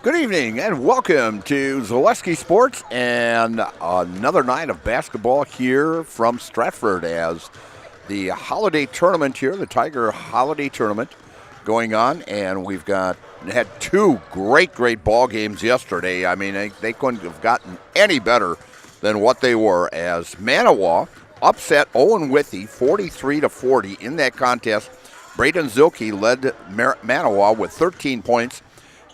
Good evening and welcome to Zaleski Sports and another night of basketball here from Stratford as the holiday tournament here, the Tiger Holiday Tournament going on, and we've had two great ball games yesterday. I mean, they couldn't have gotten any better than what they were as Manawa upset Owen-Withee 43-40 in that contest. Braden Zilke led Manawa with 13 points.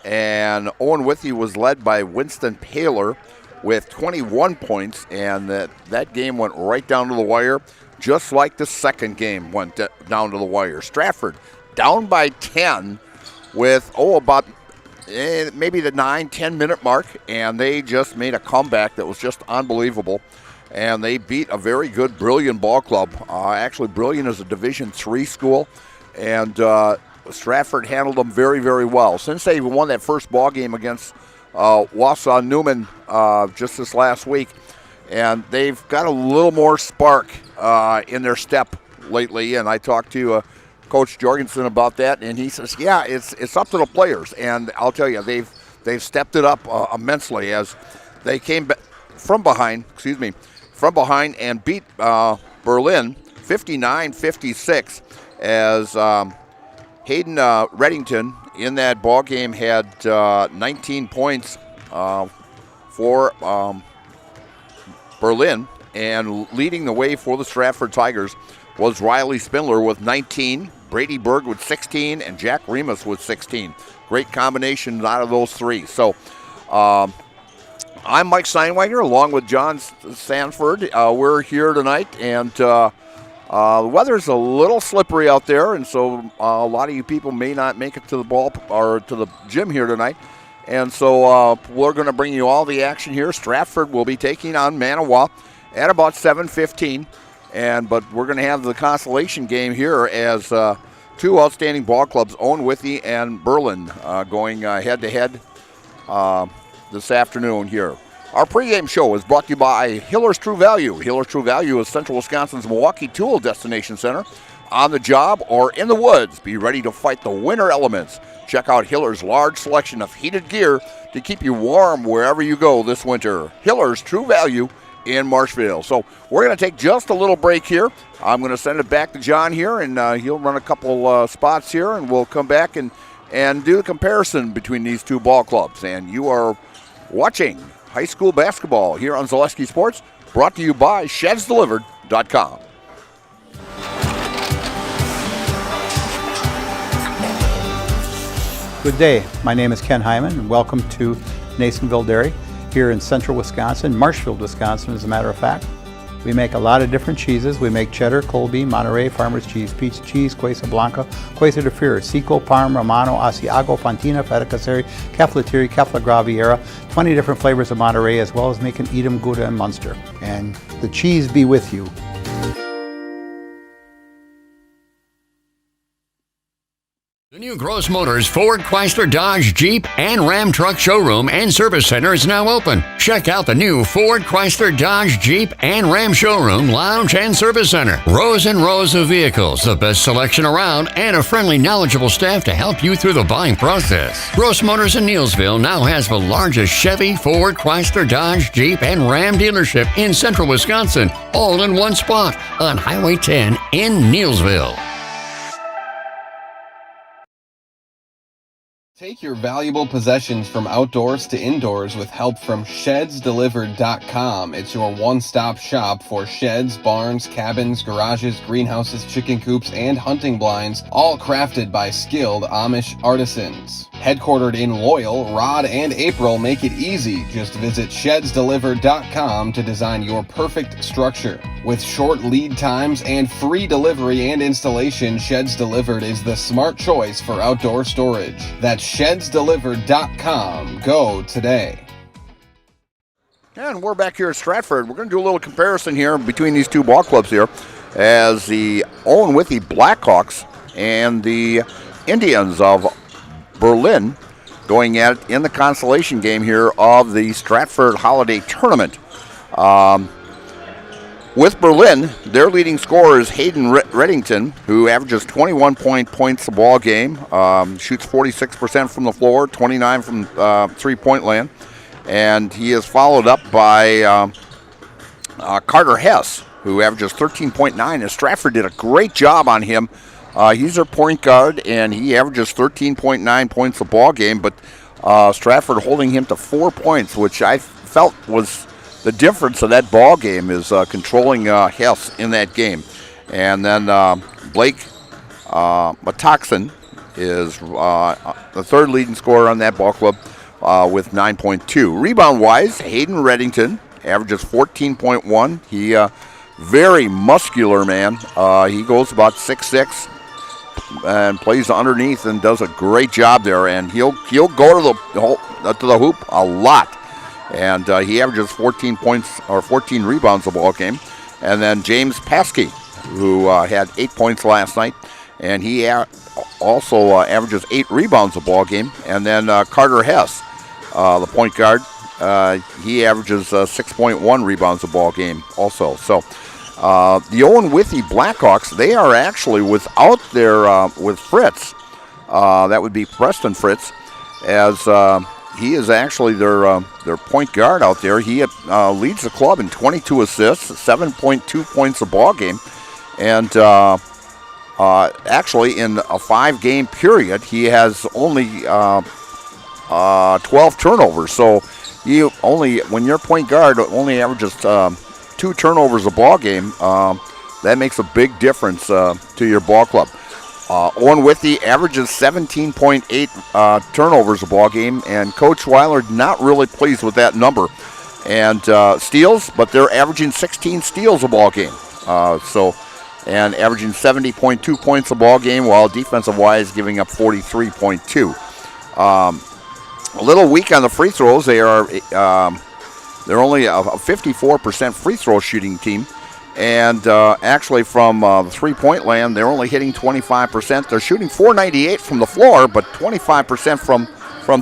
And Owen-Withee was led by Winston Paler with 21 points, and that game went right down to the wire, just like the second game went down to the wire. Stratford down by 10 with, about maybe the 9-10 minute mark, and they just made a comeback that was just unbelievable. And they beat a very good Brillion ball club. Actually, Brillion is a Division III school, and Stratford handled them very well. Since they won that first ball game against Wausau Newman just this last week, and they've got a little more spark in their step lately. And I talked to Coach Jorgensen about that, and he says, "Yeah, it's up to the players." And I'll tell you, they've stepped it up immensely as they came from behind and beat Berlin 59-56 as. Hayden Reddington in that ball game had 19 points for Berlin, and leading the way for the Stratford Tigers was Riley Spindler with 19, Brady Berg with 16, and Jack Remus with 16. Great combination out of those three. So I'm Mike Steinweiger along with John Sanford. We're here tonight, and the weather's a little slippery out there, and so a lot of you people may not make it to the ball or to the gym here tonight. And so we're going to bring you all the action here. Stratford will be taking on Manawa at about 7:15, but we're going to have the consolation game here as two outstanding ball clubs, Owen-Withee and Berlin, going head-to-head this afternoon here. Our pregame show is brought to you by Hiller's True Value. Hiller's True Value is Central Wisconsin's Milwaukee Tool Destination Center. On the job or in the woods, be ready to fight the winter elements. Check out Hiller's large selection of heated gear to keep you warm wherever you go this winter. Hiller's True Value in Marshville. So we're going to take just a little break here. I'm going to send it back to John here, and he'll run a couple spots here, and we'll come back and do the comparison between these two ball clubs. And you are watching high school basketball here on Zaleski Sports, brought to you by ShedsDelivered.com. Good day. My name is Ken Hyman, and welcome to Nasonville Dairy here in central Wisconsin, Marshfield, Wisconsin, as a matter of fact. We make a lot of different cheeses. We make cheddar, Colby, Monterey, Farmer's Cheese, Peach Cheese, Quesa Blanca, Quesa de Freer, Seco, Parm, Romano, Asiago, Fontina, Feta Caseri, Caflatiri, Cafla Graviera, 20 different flavors of Monterey, as well as making Edam, Gouda, and Munster. And the cheese be with you. The new Gross Motors Ford, Chrysler, Dodge, Jeep, and Ram Truck Showroom and Service Center is now open. Check out the new Ford, Chrysler, Dodge, Jeep, and Ram Showroom, Lounge, and Service Center. Rows and rows of vehicles, the best selection around, and a friendly, knowledgeable staff to help you through the buying process. Gross Motors in Neillsville now has the largest Chevy, Ford, Chrysler, Dodge, Jeep, and Ram dealership in central Wisconsin, all in one spot on Highway 10 in Neillsville. Take your valuable possessions from outdoors to indoors with help from ShedsDelivered.com. It's your one-stop shop for sheds, barns, cabins, garages, greenhouses, chicken coops, and hunting blinds, all crafted by skilled Amish artisans. Headquartered in Loyal, Rod and April make it easy. Just visit ShedsDelivered.com to design your perfect structure. With short lead times and free delivery and installation, Sheds Delivered is the smart choice for outdoor storage. That's ShedsDelivered.com. Go today. And we're back here at Stratford. We're going to do a little comparison here between these two ball clubs here as the Owen-Withee Blackhawks and the Indians of Berlin going at it in the consolation game here of the Stratford Holiday Tournament. With Berlin, their leading scorer is Hayden Reddington, who averages 21 points a ball game, shoots 46% from the floor, 29 from 3-point land, and he is followed up by Carter Hess, who averages 13.9, and Stratford did a great job on him. He's their point guard, and he averages 13.9 points a ball game, but Stratford holding him to 4 points, which I felt was the difference of that ball game, is controlling Hess in that game. And then Blake Matoxen is the third leading scorer on that ball club with 9.2. Rebound-wise, Hayden Reddington averages 14.1. He very muscular man. He goes about 6'6", and plays underneath and does a great job there. And he'll go to the hoop a lot. And he averages 14 points or 14 rebounds a ball game. And then James Paskey, who had 8 points last night, and he also averages 8 rebounds a ball game. And then Carter Hess, the point guard, he averages 6.1 rebounds a ball game also. So the Owen-Withee Blackhawks, they are actually without their with Fritz. That would be Preston Fritz, as he is actually their point guard out there. He leads the club in 22 assists, 7.2 points a ball game, and actually in a 5-game period, he has only 12 turnovers. So when your point guard only averages 2 turnovers a ball game, that makes a big difference to your ball club. Owen-Withee averages 17.8 turnovers a ball game, and Coach Weiler not really pleased with that number. And steals, but they're averaging 16 steals a ball game. And averaging 70.2 points a ball game, while defensive-wise giving up 43.2. A little weak on the free throws. They're only a 54% free throw shooting team. And actually from the 3-point land, they're only hitting 25%. They're shooting .498 from the floor, but 25% from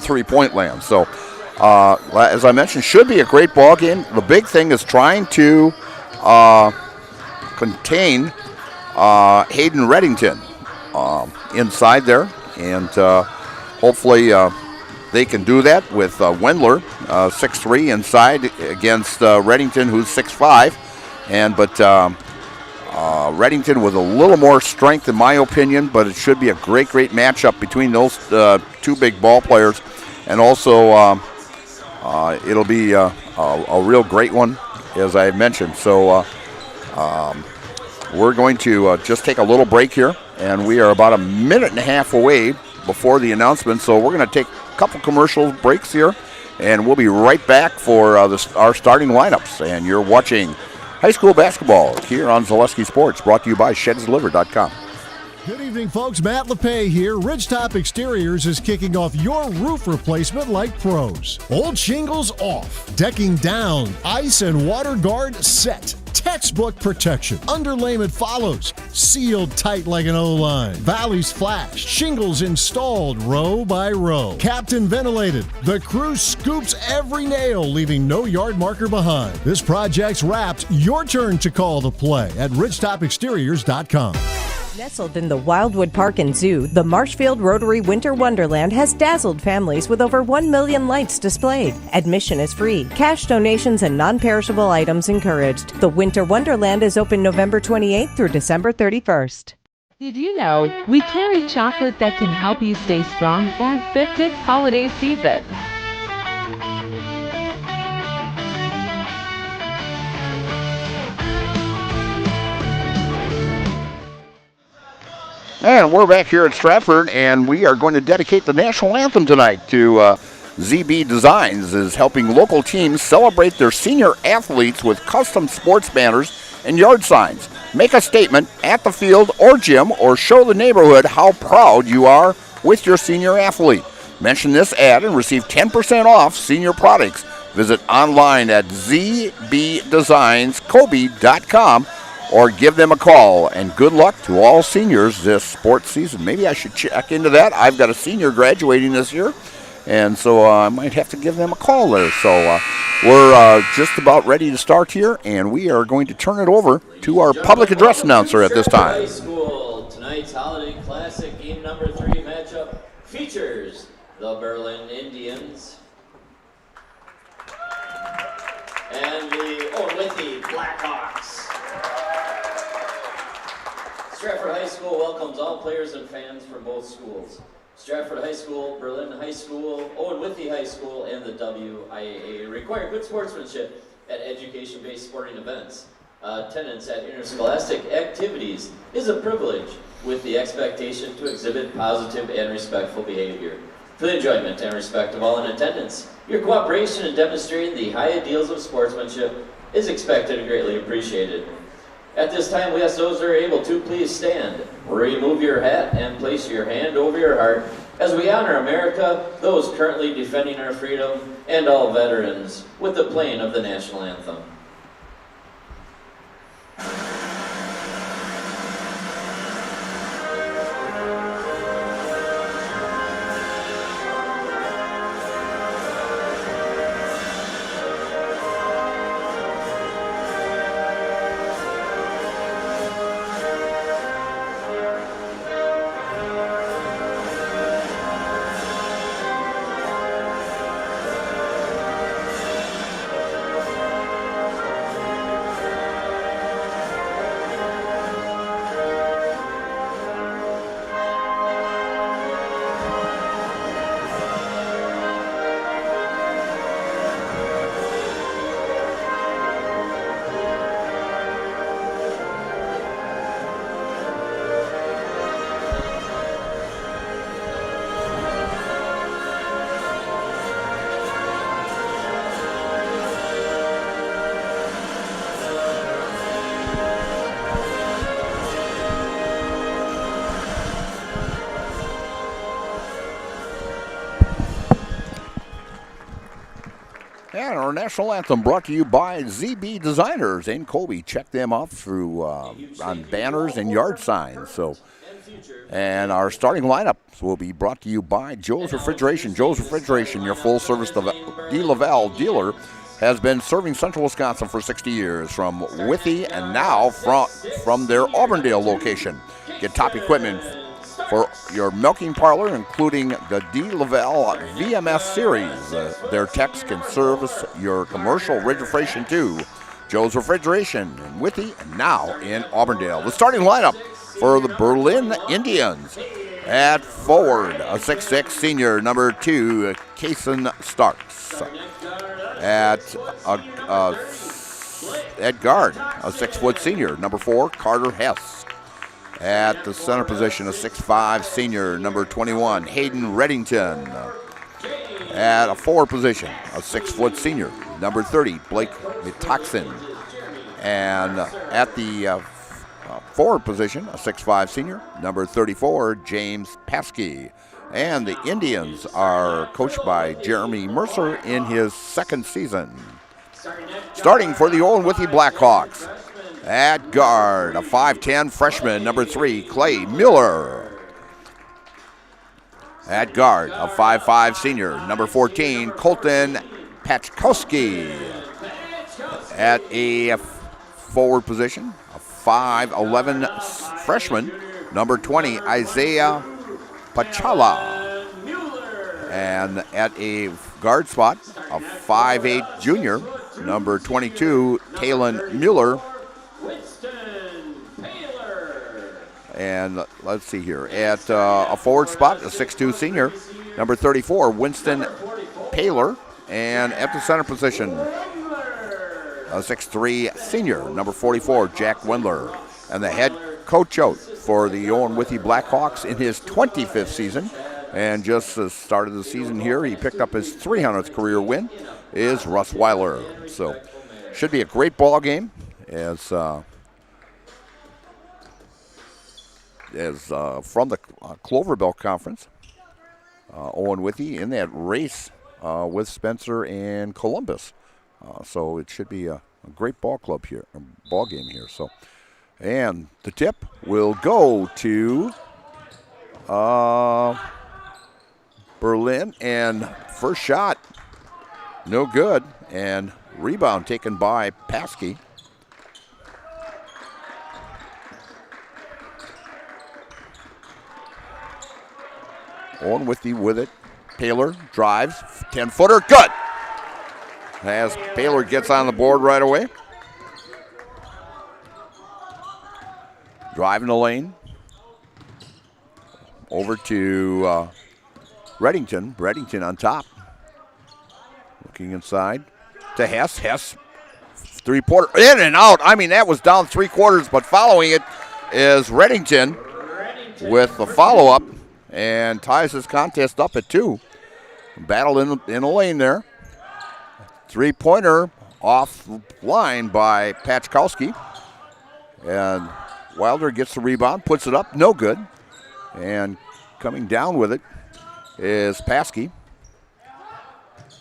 3-point land. So, as I mentioned, should be a great ball game. The big thing is trying to contain Hayden Reddington inside there. And hopefully they can do that with Wendler, 6'3", inside against Reddington, who's 6'5". But Reddington with a little more strength, in my opinion, but it should be a great matchup between those 2 big ball players. And also, it'll be a real great one, as I mentioned. So we're going to just take a little break here, and we are about a minute and a half away before the announcement. So we're going to take a couple commercial breaks here, and we'll be right back for our starting lineups. And you're watching high school basketball here on Zaleski Sports, brought to you by ShedsDelivered.com. Good evening, folks. Matt LePay here. Ridgetop Exteriors is kicking off your roof replacement like pros. Old shingles off, decking down, ice and water guard set. Textbook protection. Underlayment follows. Sealed tight like an O-line. Valleys flashed. Shingles installed row by row. Captain ventilated. The crew scoops every nail, leaving no yard marker behind. This project's wrapped. Your turn to call the play at RidgetopExteriors.com. Nestled in the Wildwood Park and Zoo, the Marshfield Rotary Winter Wonderland has dazzled families with over 1 million lights displayed. Admission is free. Cash donations and non-perishable items encouraged. The Winter Wonderland is open November 28th through December 31st. Did you know we carry chocolate that can help you stay strong and fit this holiday season? And we're back here at Stratford, and we are going to dedicate the national anthem tonight to ZB Designs, is helping local teams celebrate their senior athletes with custom sports banners and yard signs. Make a statement at the field or gym, or show the neighborhood how proud you are with your senior athlete. Mention this ad and receive 10% off senior products. Visit online at zbdesignscoby.com or give them a call, and good luck to all seniors this sports season. Maybe I should check into that. I've got a senior graduating this year, And so I might have to give them a call there. So we're just about ready to start here, and we are going to turn it over to our public address announcer at this time. High School. Tonight's Holiday Classic game number 3 matchup features the Berlin Indians and the Owen-Withee Blackhawks. Stratford High School welcomes all players and fans from both schools. Stratford High School, Berlin High School, Owen-Withee High School, and the WIAA require good sportsmanship at education-based sporting events. Attendance at interscholastic activities is a privilege with the expectation to exhibit positive and respectful behavior. For the enjoyment and respect of all in attendance, your cooperation in demonstrating the high ideals of sportsmanship is expected and greatly appreciated. At this time, we ask those who are able to please stand, remove your hat, and place your hand over your heart as we honor America, those currently defending our freedom, and all veterans with the playing of the national anthem. And our national anthem brought to you by ZB Designers in Colby. Check them out through on banners and yard signs. So, and our starting lineup will be brought to you by Joe's Refrigeration. Joe's Refrigeration, your full-service De Laval dealer, has been serving Central Wisconsin for 60 years from Withee and now from their Auburndale location. Get top equipment for your milking parlor, including the De Laval VMS series. Their techs can service your commercial refrigeration too. Joe's Refrigeration in Withee and now in Auburndale. The starting lineup for the Berlin Indians: at forward, a 6'6" senior, number 2, Kason Starks. At guard, a 6' senior, number 4, Carter Hess. At the center position, a 6'5" senior, number 21, Hayden Reddington. At a forward position, a 6' senior, number 30, Blake Mitoxin. And at the forward position, a 6'5" senior, number 34, James Paskey. And the Indians are coached by Jeremy Mercer in his second season. Starting for the Owen-Withee Blackhawks. At guard, a 5'10" freshman, number 3, Clay Mueller. At guard, a 5'5" senior, number 14, Colton Pachkowski. At a forward position, a 5'11" freshman, number 20, Isaiah Pachala. And at a guard spot, a 5'8" junior, number 22, Talon Mueller. And let's see here. At a forward spot, a 6'2" senior, number 34, Winston Paler. And at the center position, a 6'3" senior, number 44, Jack Wendler. And the head coach out for the Owen-Withee Blackhawks in his 25th season. And just the start of the season here, he picked up his 300th career win, is Russ Weiler. So should be a great ball game as from the Clover Belt Conference. Owen-Withee in that race with Spencer and Columbus. So it should be a great ball game here. So, and the tip will go to Berlin, and first shot, no good, and rebound taken by Paskey. Owen-Withee with it. Paler drives, 10-footer, good. As Paler gets on the board right away. Driving the lane. Over to Reddington. Reddington on top. Looking inside to Hess. Hess, three-pointer, in and out. I mean, that was down 3/4, but following it is Reddington with the follow-up and ties this contest up at 2. Battle in the lane there. Three-pointer off line by Pachkowski. And Wilder gets the rebound, puts it up, no good. And coming down with it is Paskey.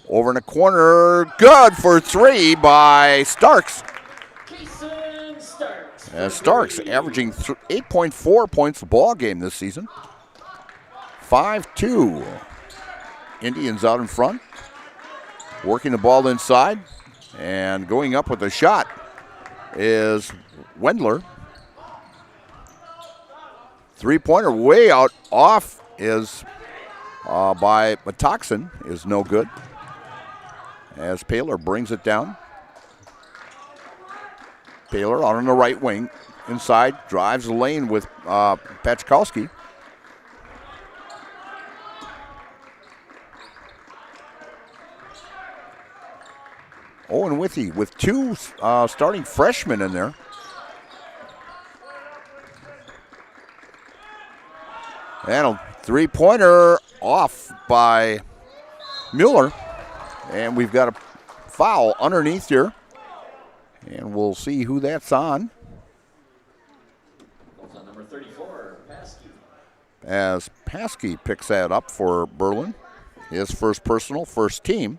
Over in the corner, good for 3 by Starks. As Starks averaging 8.4 points a ball game this season. 5-2. Indians out in front. Working the ball inside. And going up with a shot is Wendler. Three-pointer way out off is by Matoxin is no good. As Paler brings it down. Paler out on the right wing. Inside, drives the lane with Pachkowski. Owen-Withee with 2 starting freshmen in there. And a three-pointer off by Mueller. And we've got a foul underneath here. And we'll see who that's on. On number 34, Paskey. As Paskey picks that up for Berlin. His first personal, first team.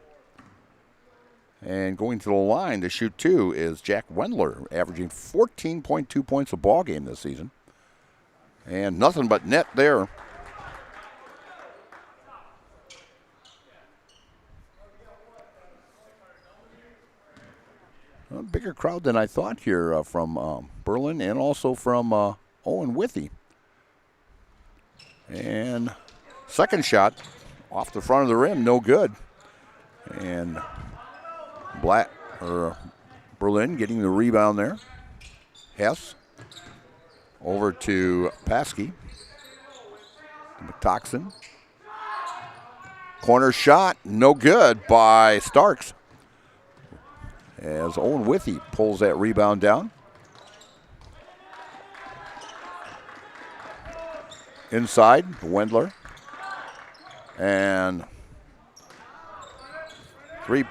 And going to the line to shoot 2 is Jack Wendler, averaging 14.2 points a ball game this season. And nothing but net there. A bigger crowd than I thought here from Berlin and also from Owen-Withee. And second shot off the front of the rim, no good. And Berlin getting the rebound there. Hess over to Paskey. Matoxin. Corner shot, no good by Starks. As Owen-Withee pulls that rebound down. Inside, Wendler. And 3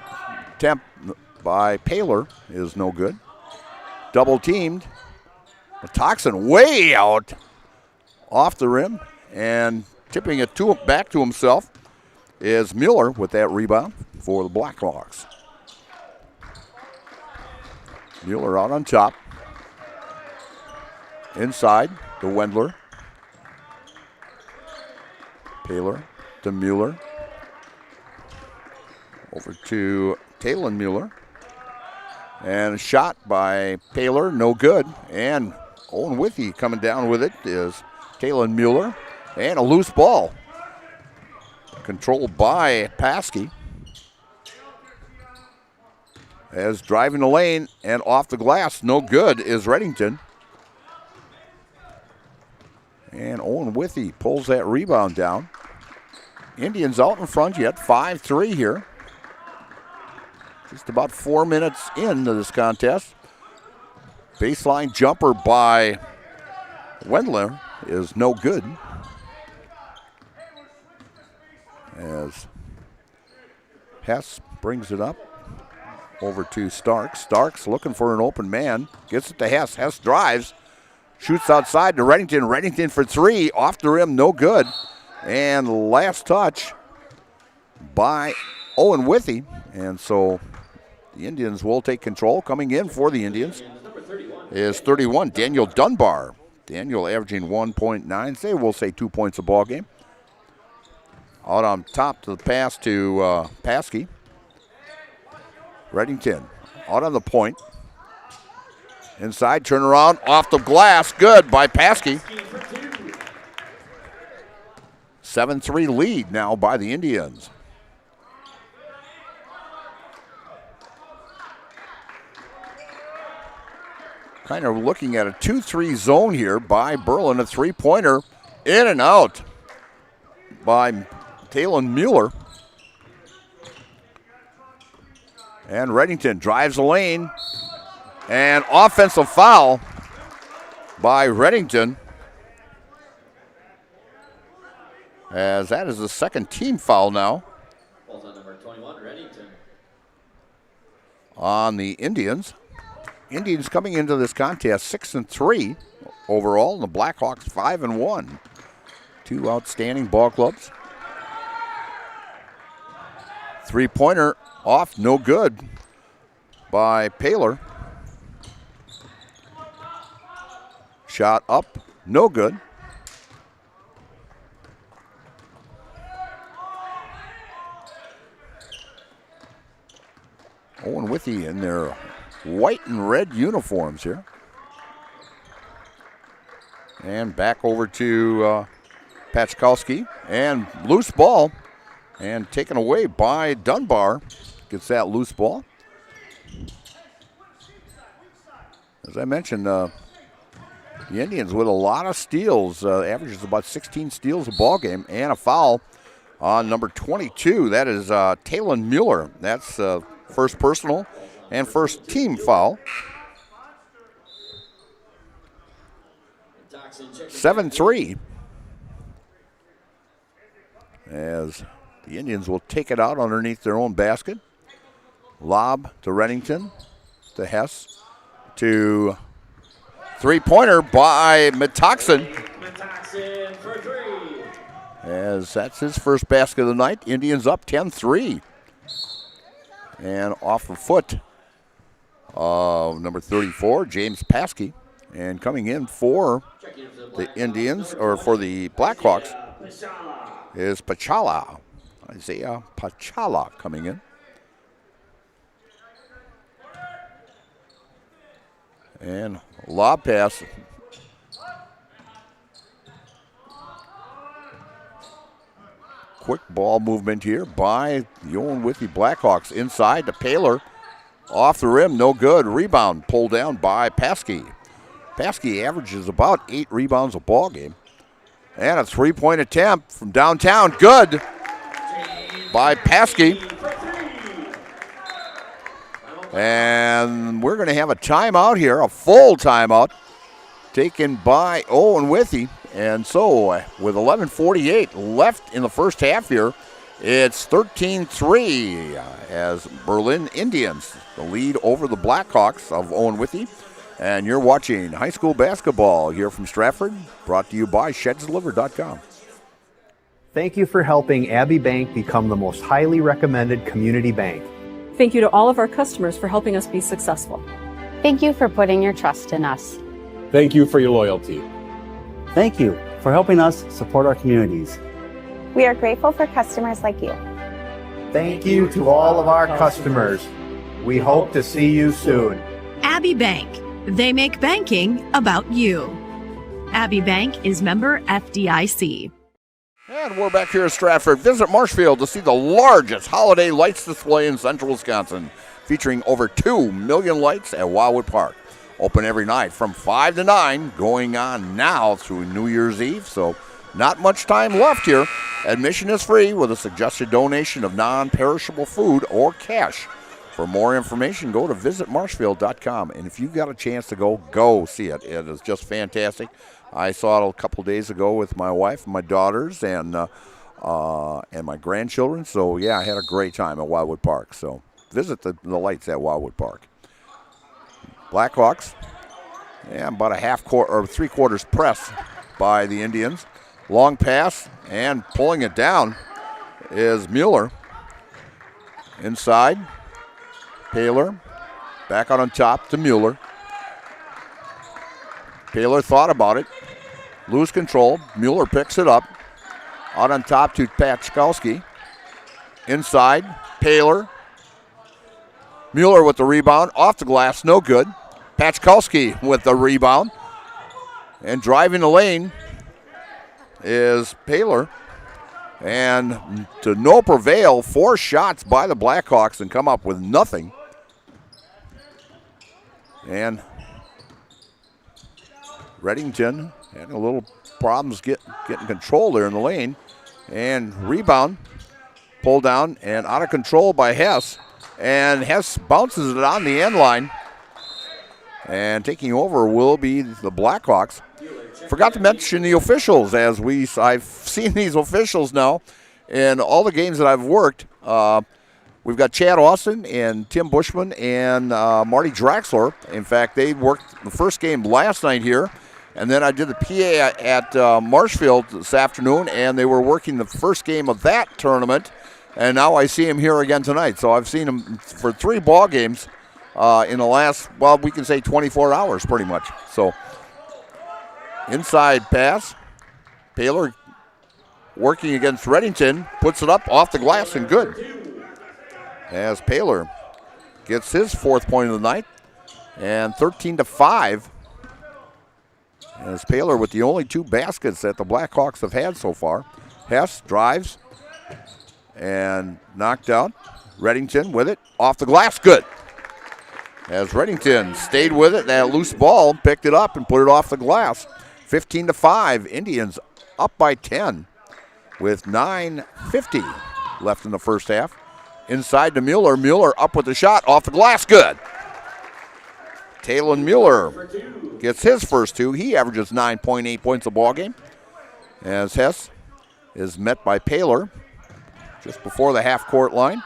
attempt by Paler is no good. Double teamed. Matoxin way out off the rim and tipping it back to himself is Mueller with that rebound for the Blackhawks. Mueller out on top. Inside to Wendler. Paler to Mueller. Over to Talon Mueller. And a shot by Paler, no good. And Owen-Withee coming down with it is Talon Mueller. And a loose ball. Controlled by Paskey. As driving the lane and off the glass, no good is Reddington. And Owen-Withee pulls that rebound down. Indians out in front yet, 5-3 here. Just about 4 minutes into this contest. Baseline jumper by Wendler is no good. As Hess brings it up over to Starks. Starks looking for an open man. Gets it to Hess. Hess drives. Shoots outside to Reddington. Reddington for 3. Off the rim, no good. And last touch by Owen-Withee. And so the Indians will take control. Coming in for the Indians is 31, Daniel Dunbar. Daniel averaging 1.9. We'll say 2 points a ball game. Out on top to the pass to Paskey. Reddington out on the point. Inside, turn around, off the glass. Good by Paskey. 7-3 lead now by the Indians. Kind of looking at a 2-3 zone here by Berlin. A three-pointer in and out by Talon Mueller. And Reddington drives the lane. And offensive foul by Reddington. As that is the second team foul now. Falls on number 21, Reddington. On the Indians. Indians coming into this contest 6-3 overall, and the Blackhawks 5-1. Two outstanding ball clubs. Three-pointer off, no good by Paler. Shot up, no good. Owen-Withee in their white and red uniforms here. And back over to Pachkowski. And loose ball. And taken away by Dunbar. Gets that loose ball. As I mentioned, the Indians with a lot of steals. Averages about 16 steals a ball game. And a foul on number 22. That is Talon Mueller. That's first personal and first team foul. 7-3. As the Indians will take it out underneath their own basket. Lob to Reddington, to Hess, to three-pointer by Metoxen. Metoxen for three. As that's his first basket of the night. Indians up 10-3. And off the foot of number 34, James Paskey. And coming in for the Indians, or for the Blackhawks, is Pachala. Isaiah Pachala coming in. And lob pass. Quick ball movement here by the Owen-Withee Blackhawks. Inside to Paler. Off the rim, no good. Rebound pulled down by Paskey. Paskey averages about 8 rebounds a ball game. And a three-point attempt from downtown. Good by Paskey. And we're going to have a timeout here, a full timeout, taken by Owen-Withee. And so with 11:48 left in the first half here, it's 13-3 as Berlin Indians, the lead over the Blackhawks of Owen-Withee. And you're watching high school basketball here from Stratford, brought to you by ShedsDeliver.com. Thank you for helping Abbey Bank become the most highly recommended community bank. Thank you to all of our customers for helping us be successful. Thank you for putting your trust in us. Thank you for your loyalty. Thank you for helping us support our communities. We are grateful for customers like you. Thank you to all of our customers. We hope to see you soon. Abbey Bank. They make banking about you. Abbey Bank is member FDIC. And we're back here at Stratford. Visit Marshfield to see the largest holiday lights display in central Wisconsin, featuring over 2 million lights at Wildwood Park. Open every night from 5 to 9, going on now through New Year's Eve, so not much time left here. Admission is free with a suggested donation of non-perishable food or cash. For more information, go to visitmarshfield.com. And if you've got a chance to go see it. It is just fantastic. I saw it a couple days ago with my wife and my daughters and my grandchildren. So, yeah, I had a great time at Wildwood Park. So visit the lights at Wildwood Park. Blackhawks, about a half court or 3/4 press by the Indians. Long pass and pulling it down is Mueller. Inside, Paler back out on top to Mueller. Paler thought about it. Lose control. Mueller picks it up. Out on top to Pachkowski. Inside, Paler. Mueller with the rebound. Off the glass, no good. Pachkowski with the rebound. And driving the lane is Paler. And to no prevail, 4 shots by the Blackhawks and come up with nothing. And Reddington had a little problems getting control there in the lane. And rebound, pulled down and out of control by Hess. And Hess bounces it on the end line. And taking over will be the Blackhawks. Forgot to mention the officials, as I've seen these officials now in all the games that I've worked. We've got Chad Austin and Tim Bushman and Marty Draxler. In fact, they worked the first game last night here. And then I did the PA at Marshfield this afternoon, and they were working the first game of that tournament. And now I see him here again tonight. So I've seen him for 3 ball games in the last, well, we can say 24 hours pretty much. So inside pass. Paler working against Reddington, puts it up off the glass and good. As Paler gets his 4th point of the night. And 13-5. As Paler with the only 2 baskets that the Blackhawks have had so far. Hess drives and knocked out. Reddington with it. Off the glass, good. As Reddington stayed with it, that loose ball, picked it up and put it off the glass. 15-5, Indians up by 10 with 9:50 left in the first half. Inside to Mueller. Mueller up with the shot, off the glass, good. Talon Mueller gets his first 2. He averages 9.8 points a ball game. As Hess is met by Paler just before the half-court line.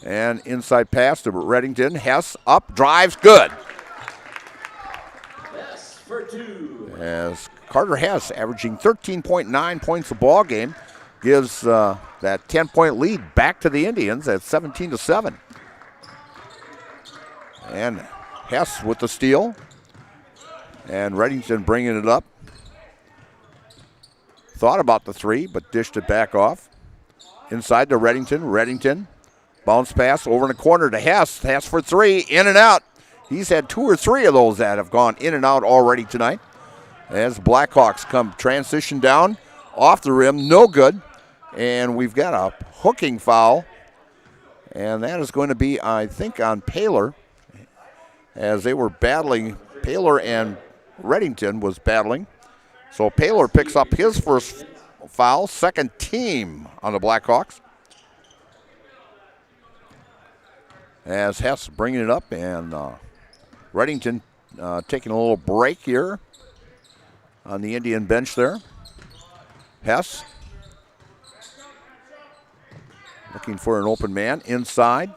And inside pass to Reddington. Hess up, drives, good. Hess for 2. As Carter Hess averaging 13.9 points a ball game gives that 10-point lead back to the Indians at 17-7. And Hess with the steal. And Reddington bringing it up. Thought about the 3, but dished it back off. Inside to Reddington. Reddington. Bounce pass over in the corner to Hess. Hess for 3. In and out. He's had 2 or 3 of those that have gone in and out already tonight. As Blackhawks come transition down. Off the rim. No good. And we've got a hooking foul. And that is going to be, I think, on Paler. As they were battling. Paler and Reddington was battling. So Paler picks up his first foul, 2nd team on the Blackhawks. As Hess bringing it up, and Reddington taking a little break here on the Indian bench there. Hess looking for an open man inside.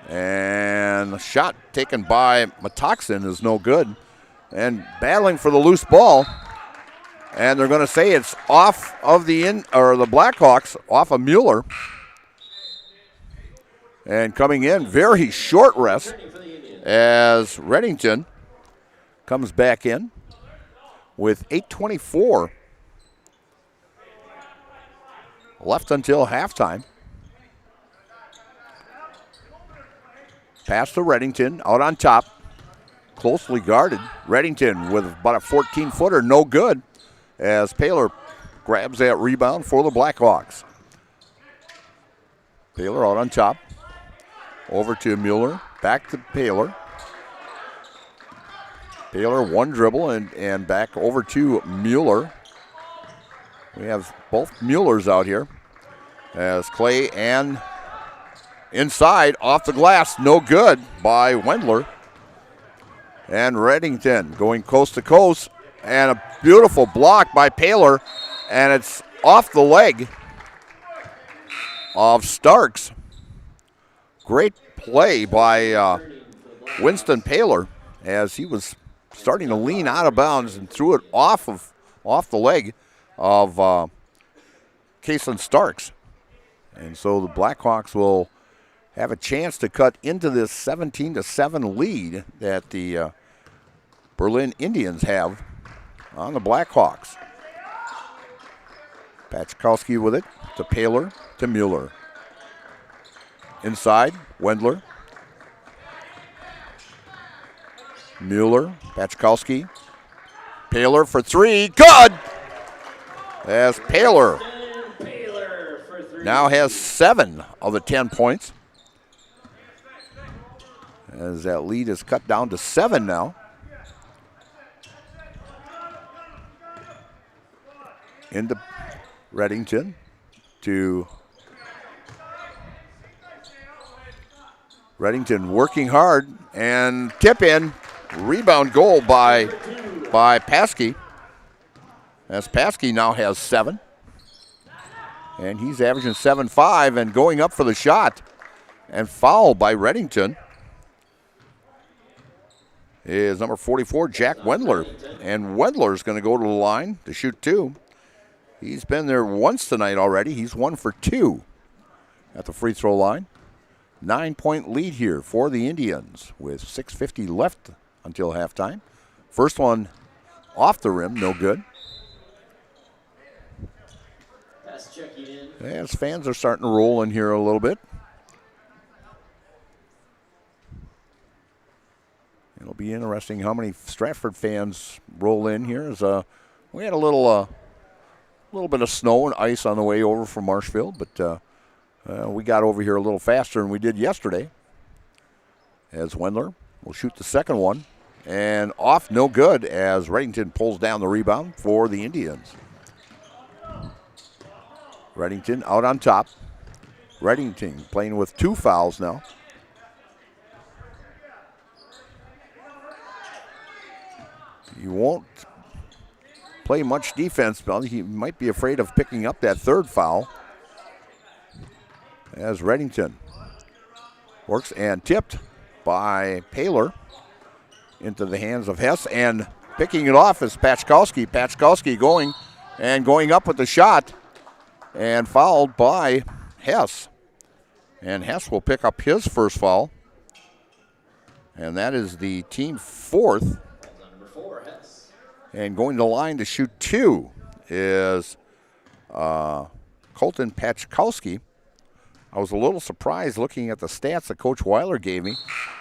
And the shot taken by Matoxin is no good. And battling for the loose ball. And they're going to say it's off of the Blackhawks, off of Mueller. And coming in, very short rest as Reddington comes back in with 8:24 left until halftime. Pass to Reddington, out on top. Closely guarded. Reddington with about a 14-footer, no good. As Paler grabs that rebound for the Blackhawks. Paler out on top. Over to Mueller. Back to Paler. Paler one dribble and back over to Mueller. We have both Muellers out here. As Clay and inside, off the glass, no good by Wendler. And Reddington going coast to coast. And a beautiful block by Paler. And it's off the leg of Starks. Great play by Winston Paler as he was starting to lean out of bounds and threw it off the leg of Caitlin Starks. And so the Blackhawks will have a chance to cut into this 17-7 lead that the Berlin Indians have on the Blackhawks. Pachkowski with it to Paler to Mueller. Inside, Wendler. Mueller, Pachkowski. Paler for three. Good! As Paler now has 7 of the 10 points. As that lead is cut down to 7 now. Into Reddington to Reddington working hard and tip in. Rebound goal by Paskey. As Paskey now has 7. And he's averaging 7.5 and going up for the shot. And fouled by Reddington is number 44, Jack Wendler. And Wendler's going to go to the line to shoot 2. He's been there once tonight already. He's 1 for 2 at the free throw line. 9-point lead here for the Indians with 6:50 left until halftime. First one off the rim, no good. As fans are starting to roll in here a little bit. It'll be interesting how many Stratford fans roll in here. As we had a little bit of snow and ice on the way over from Marshfield, but we got over here a little faster than we did yesterday. As Wendler will shoot the second one. And off, no good, as Reddington pulls down the rebound for the Indians. Reddington out on top. Reddington playing with 2 fouls now. He won't play much defense, but he might be afraid of picking up that 3rd foul. As Reddington works and tipped by Paler into the hands of Hess, and picking it off is Pachkowski. Pachkowski going up with the shot, and fouled by Hess. And Hess will pick up his first foul, and that is the team 4th. And going to the line to shoot 2 is Colton Pachkowski. I was a little surprised looking at the stats that Coach Weiler gave me,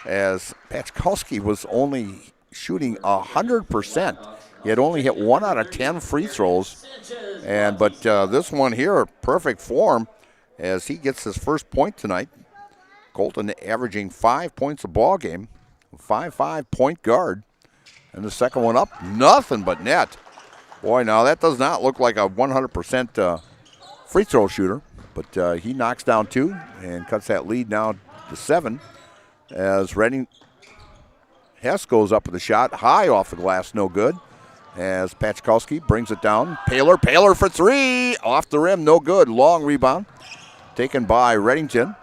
as Pachkowski was only shooting 100%. He had only hit 1 out of 10 free throws, but this one here, perfect form, as he gets his first point tonight. Colton averaging 5 points a ball game, 5'5" point guard, and the second one up, nothing but net. Boy, now that does not look like a 100% free throw shooter. But he knocks down 2 and cuts that lead now to 7 as Hess goes up with the shot. High off the glass, no good. As Pachkowski brings it down. Paler for 3. Off the rim, no good. Long rebound taken by Reddington.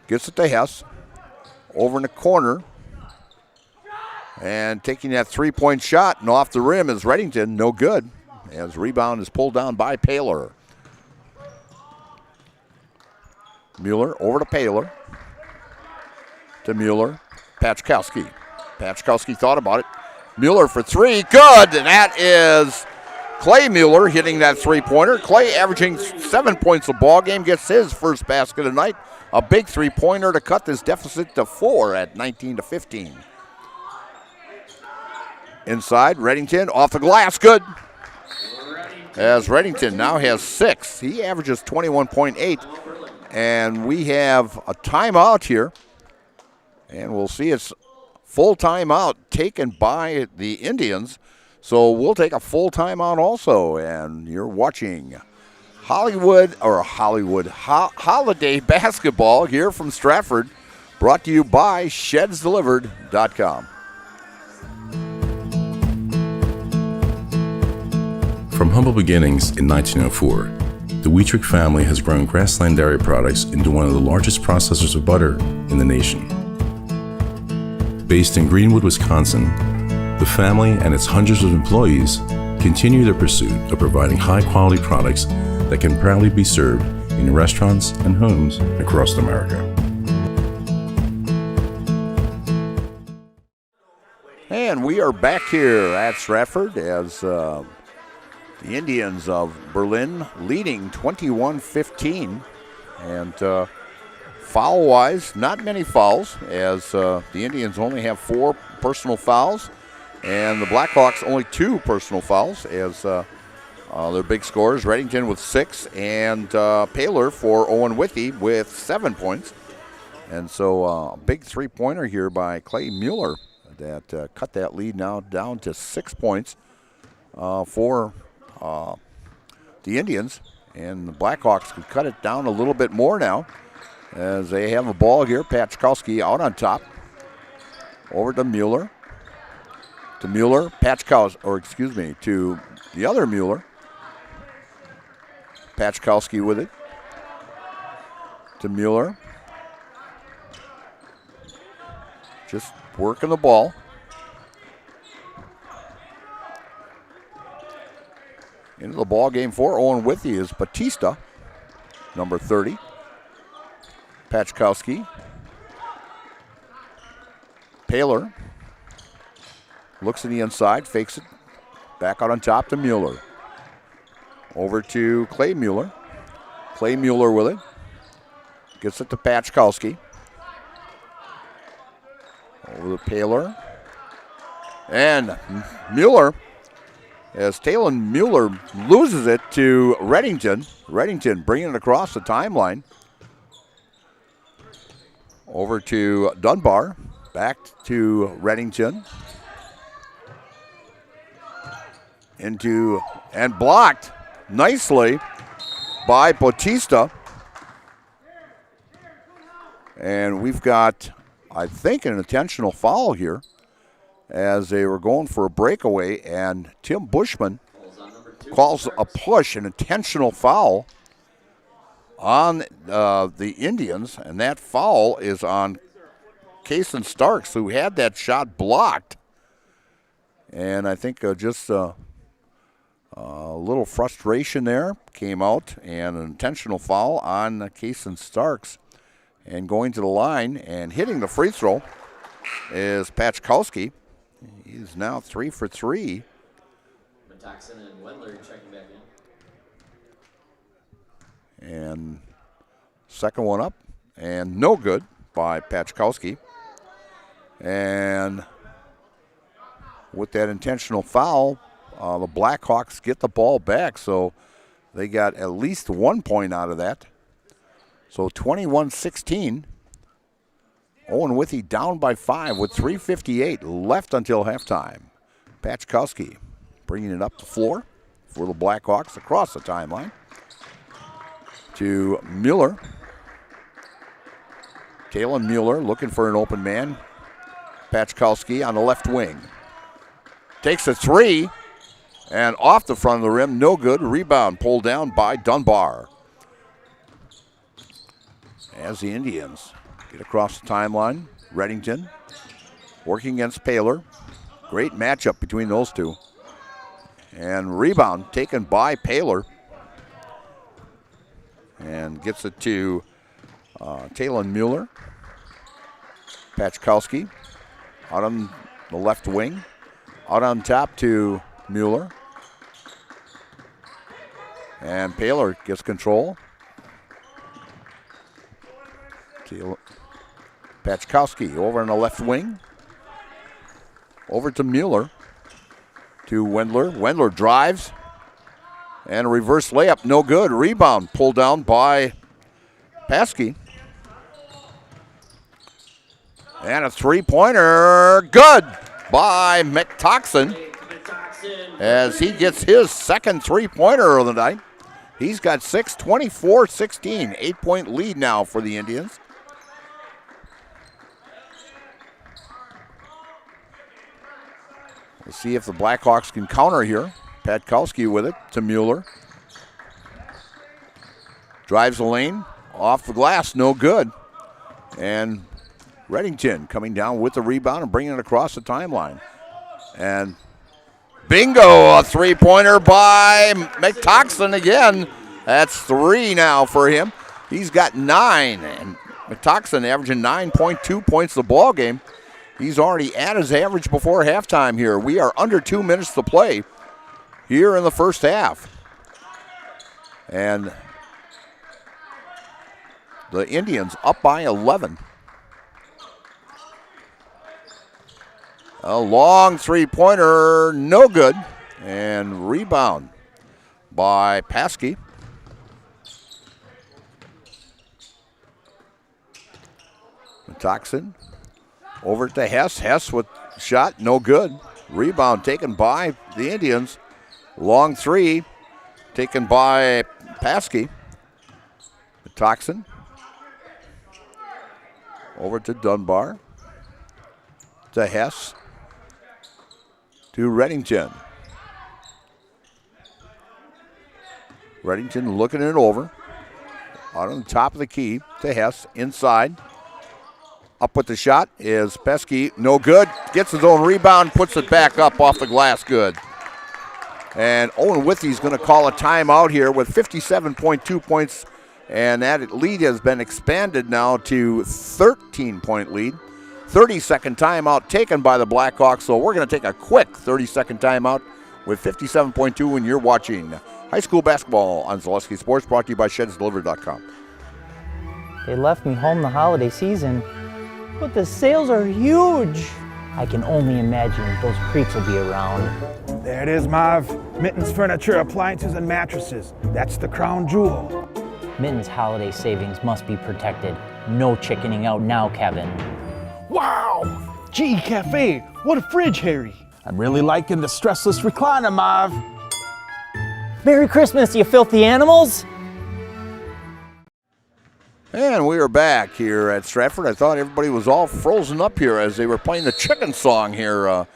Gets it to Hess. Over in the corner. And taking that 3-point shot and off the rim is Reddington, no good. As rebound is pulled down by Paler. Mueller over to Paler. To Mueller. Pachkowski. Pachkowski thought about it. Mueller for 3. Good! And that is Clay Mueller hitting that 3-pointer. Clay averaging 7 points a ball game. Gets his first basket of the night. A big 3-pointer to cut this deficit to 4 at 19-15. Inside, Reddington off the glass. Good. As Reddington now has 6. He averages 21.8. And we have a timeout here. And we'll see it's full timeout taken by the Indians. So we'll take a full timeout also. And you're watching Holiday Basketball here from Stratford. Brought to you by ShedsDelivered.com. From humble beginnings in 1904, the Wheatrick family has grown Grassland Dairy Products into one of the largest processors of butter in the nation. Based in Greenwood, Wisconsin, the family and its hundreds of employees continue their pursuit of providing high-quality products that can proudly be served in restaurants and homes across America. And And we are back here at Stratford as the Indians of Berlin leading 21-15. And foul-wise, not many fouls, as the Indians only have 4 personal fouls, and the Blackhawks only 2 personal fouls, as their big scorers, Reddington with 6, and Paler for Owen-Withee with 7 points. And so a big three-pointer here by Clay Mueller that cut that lead now down to 6 points for the Indians. And the Blackhawks could cut it down a little bit more now as they have the ball here. Pachkowski out on top. Over to Mueller. To Mueller. To the other Mueller. Pachkowski with it. To Mueller. Just working the ball. Into the ball game for Owen-Withee is Batista, number 30. Pachkowski. Paler looks to the inside, fakes it. Back out on top to Mueller. Over to Clay Mueller. Clay Mueller with it. Gets it to Pachkowski. Over to Paler. And Mueller, as Talon Mueller loses it to Reddington. Reddington bringing it across the timeline. Over to Dunbar. Back to Reddington. Into, and blocked nicely by Bautista. And we've got, I think, an intentional foul here as they were going for a breakaway, and Tim Bushman calls a push, an intentional foul on the Indians, and that foul is on Kason Starks, who had that shot blocked. And I think just a little frustration there came out, and an intentional foul on Kason Starks. And going to the line and hitting the free throw is Pachkowski. He's now 3 for 3. Metaxen and Wendler checking back in. And second one up, and no good by Pachkowski. And with that intentional foul, the Blackhawks get the ball back, so they got at least 1 point out of that. So 21-16. Owen-Withee down by 5 with 3:58 left until halftime. Pachkowski bringing it up the floor for the Blackhawks across the timeline. To Mueller. Talon Mueller looking for an open man. Pachkowski on the left wing. Takes a three, and off the front of the rim, no good. Rebound pulled down by Dunbar. As the Indians get across the timeline, Reddington working against Paler. Great matchup between those two. And rebound taken by Paler. And gets it to Talon Mueller. Pachkowski out on the left wing. Out on top to Mueller. And Paler gets control. Pachkowski over on the left wing. Over to Mueller. To Wendler. Wendler drives. And a reverse layup, no good. Rebound pulled down by Paskey. And a three-pointer, good by McToxin as he gets his second three-pointer of the night. He's got 6, 24-16, 8-point lead now for the Indians. We'll see if the Blackhawks can counter here. Pachkowski with it to Mueller. Drives the lane, off the glass, no good. And Reddington coming down with the rebound and bringing it across the timeline. And bingo, a three-pointer by McToxin again. That's 3 now for him. He's got 9, and McToxin averaging 9.2 points the ball game. He's already at his average before halftime here. We are under 2 minutes to play here in the first half. And the Indians up by 11. A long three-pointer, no good. And rebound by Paskey. Toxin over to Hess. Hess with shot, no good. Rebound taken by the Indians. Long three taken by Paskey. Toxin over to Dunbar. To Hess. To Reddington. Reddington looking it over. Out on the top of the key to Hess. Inside. Up with the shot is Pesky. No good. Gets his own rebound. Puts it back up off the glass. Good. And Owen-Withee is going to call a timeout here with 57.2 points. And that lead has been expanded now to 13-point lead. 30-second timeout taken by the Blackhawks. So we're going to take a quick 30-second timeout with 57.2 when you're watching high school basketball on Zaleski Sports, brought to you by ShedsDelivered.com. They left me home the holiday season, but the sales are huge. I can only imagine those creeps will be around. There it is, Marv. Mittens Furniture, Appliances, and Mattresses. That's the crown jewel. Mittens' holiday savings must be protected. No chickening out now, Kevin. Wow! GE Cafe, what a fridge, Harry. I'm really liking the stressless recliner, Marv. Merry Christmas, you filthy animals! And we are back here at Stratford. I thought everybody was all frozen up here as they were playing the chicken song here. I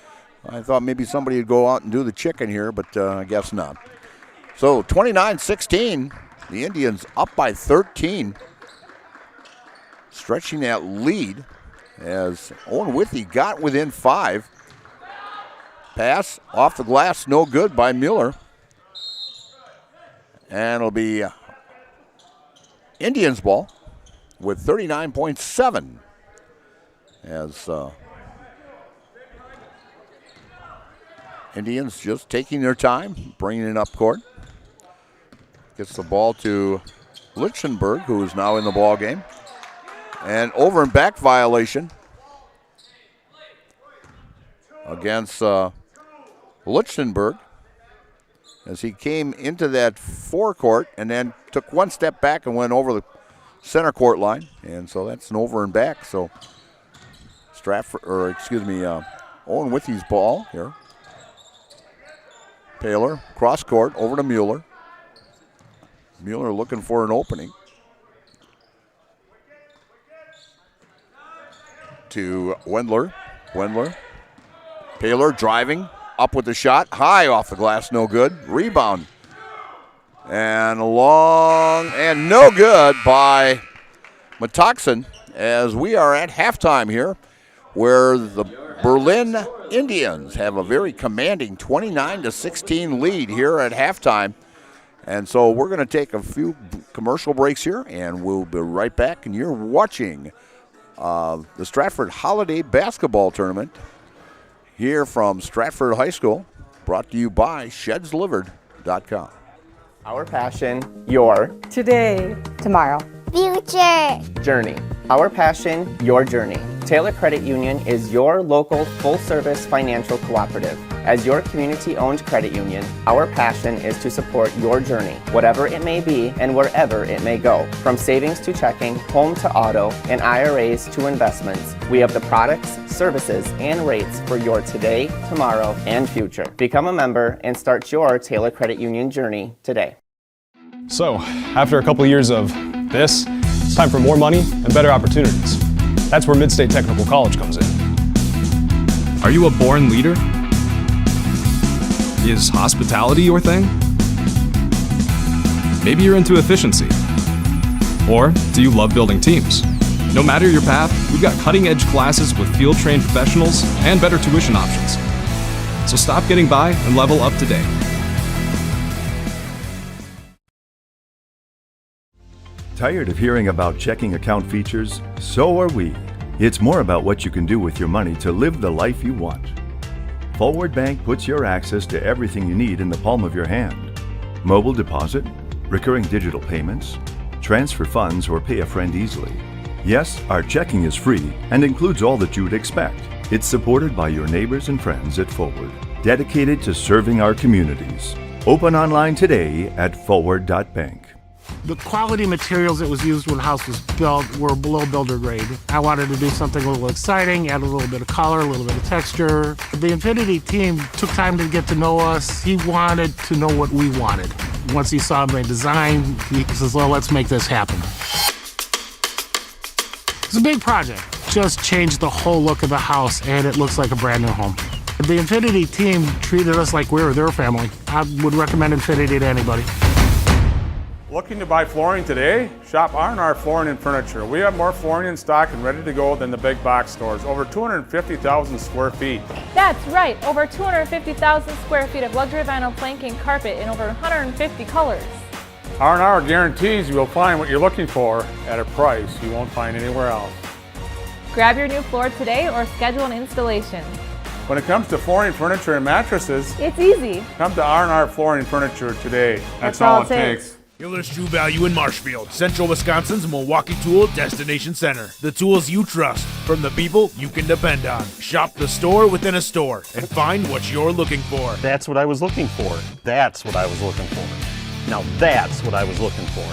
thought maybe somebody would go out and do the chicken here, but I guess not. So 29-16, the Indians up by 13, stretching that lead as Owen-Withee got within 5. Pass off the glass, no good by Mueller. And it'll be Indians ball with 39.7 as Indians just taking their time, bringing it up court. Gets the ball to Lichtenberg, who is now in the ball game. And over and back violation against Lichtenberg as he came into that forecourt and then took one step back and went over the center court line. And so that's an over and back. So Owen-Withee's ball here. Paler, cross court, over to Mueller. Mueller looking for an opening. To Wendler. Paler driving, up with the shot. High off the glass, no good. Rebound. And long and no good by Metoxen as we are at halftime here, where the Berlin Indians have a very commanding 29-16 lead here at halftime. And so we're going to take a few commercial breaks here, and we'll be right back. And you're watching the Stratford Holiday Basketball Tournament here from Stratford High School, brought to you by ShedsDelivered.com. Our passion, your today, tomorrow, future journey. Our passion, your journey. Taylor Credit Union is your local full-service financial cooperative. As your community-owned credit union, our passion is to support your journey, whatever it may be and wherever it may go. From savings to checking, home to auto, and IRAs to investments, we have the products, services, and rates for your today, tomorrow, and future. Become a member and start your Taylor Credit Union journey today. So, after a couple years of this, it's time for more money and better opportunities. That's where Mid-State Technical College comes in. Are you a born leader? Is hospitality your thing? Maybe you're into efficiency. Or do you love building teams? No matter your path, we've got cutting-edge classes with field-trained professionals and better tuition options. So stop getting by and level up today. Tired of hearing about checking account features? So are we. It's more about what you can do with your money to live the life you want. Forward Bank puts your access to everything you need in the palm of your hand. Mobile deposit, recurring digital payments, transfer funds, or pay a friend easily. Yes, our checking is free and includes all that you would expect. It's supported by your neighbors and friends at Forward, dedicated to serving our communities. Open online today at forward.bank. The quality materials that was used when the house was built were below builder grade. I wanted to do something a little exciting, add a little bit of color, a little bit of texture. The Infinity team took time to get to know us. He wanted to know what we wanted. Once he saw my design, he says, well, let's make this happen. It's a big project. Just changed the whole look of the house, and it looks like a brand new home. The Infinity team treated us like we were their family. I would recommend Infinity to anybody. Looking to buy flooring today? Shop R&R Flooring and Furniture. We have more flooring in stock and ready to go than the big box stores. Over 250,000 square feet. That's right, over 250,000 square feet of luxury vinyl planking carpet in over 150 colors. R&R guarantees you will find what you're looking for at a price you won't find anywhere else. Grab your new floor today or schedule an installation. When it comes to flooring, furniture, and mattresses, it's easy. Come to R&R Flooring and Furniture today. That's all it takes. Hiller's True Value in Marshfield, Central Wisconsin's Milwaukee Tool Destination Center. The tools you trust from the people you can depend on. Shop the store within a store and find what you're looking for. That's what I was looking for. That's what I was looking for. Now that's what I was looking for.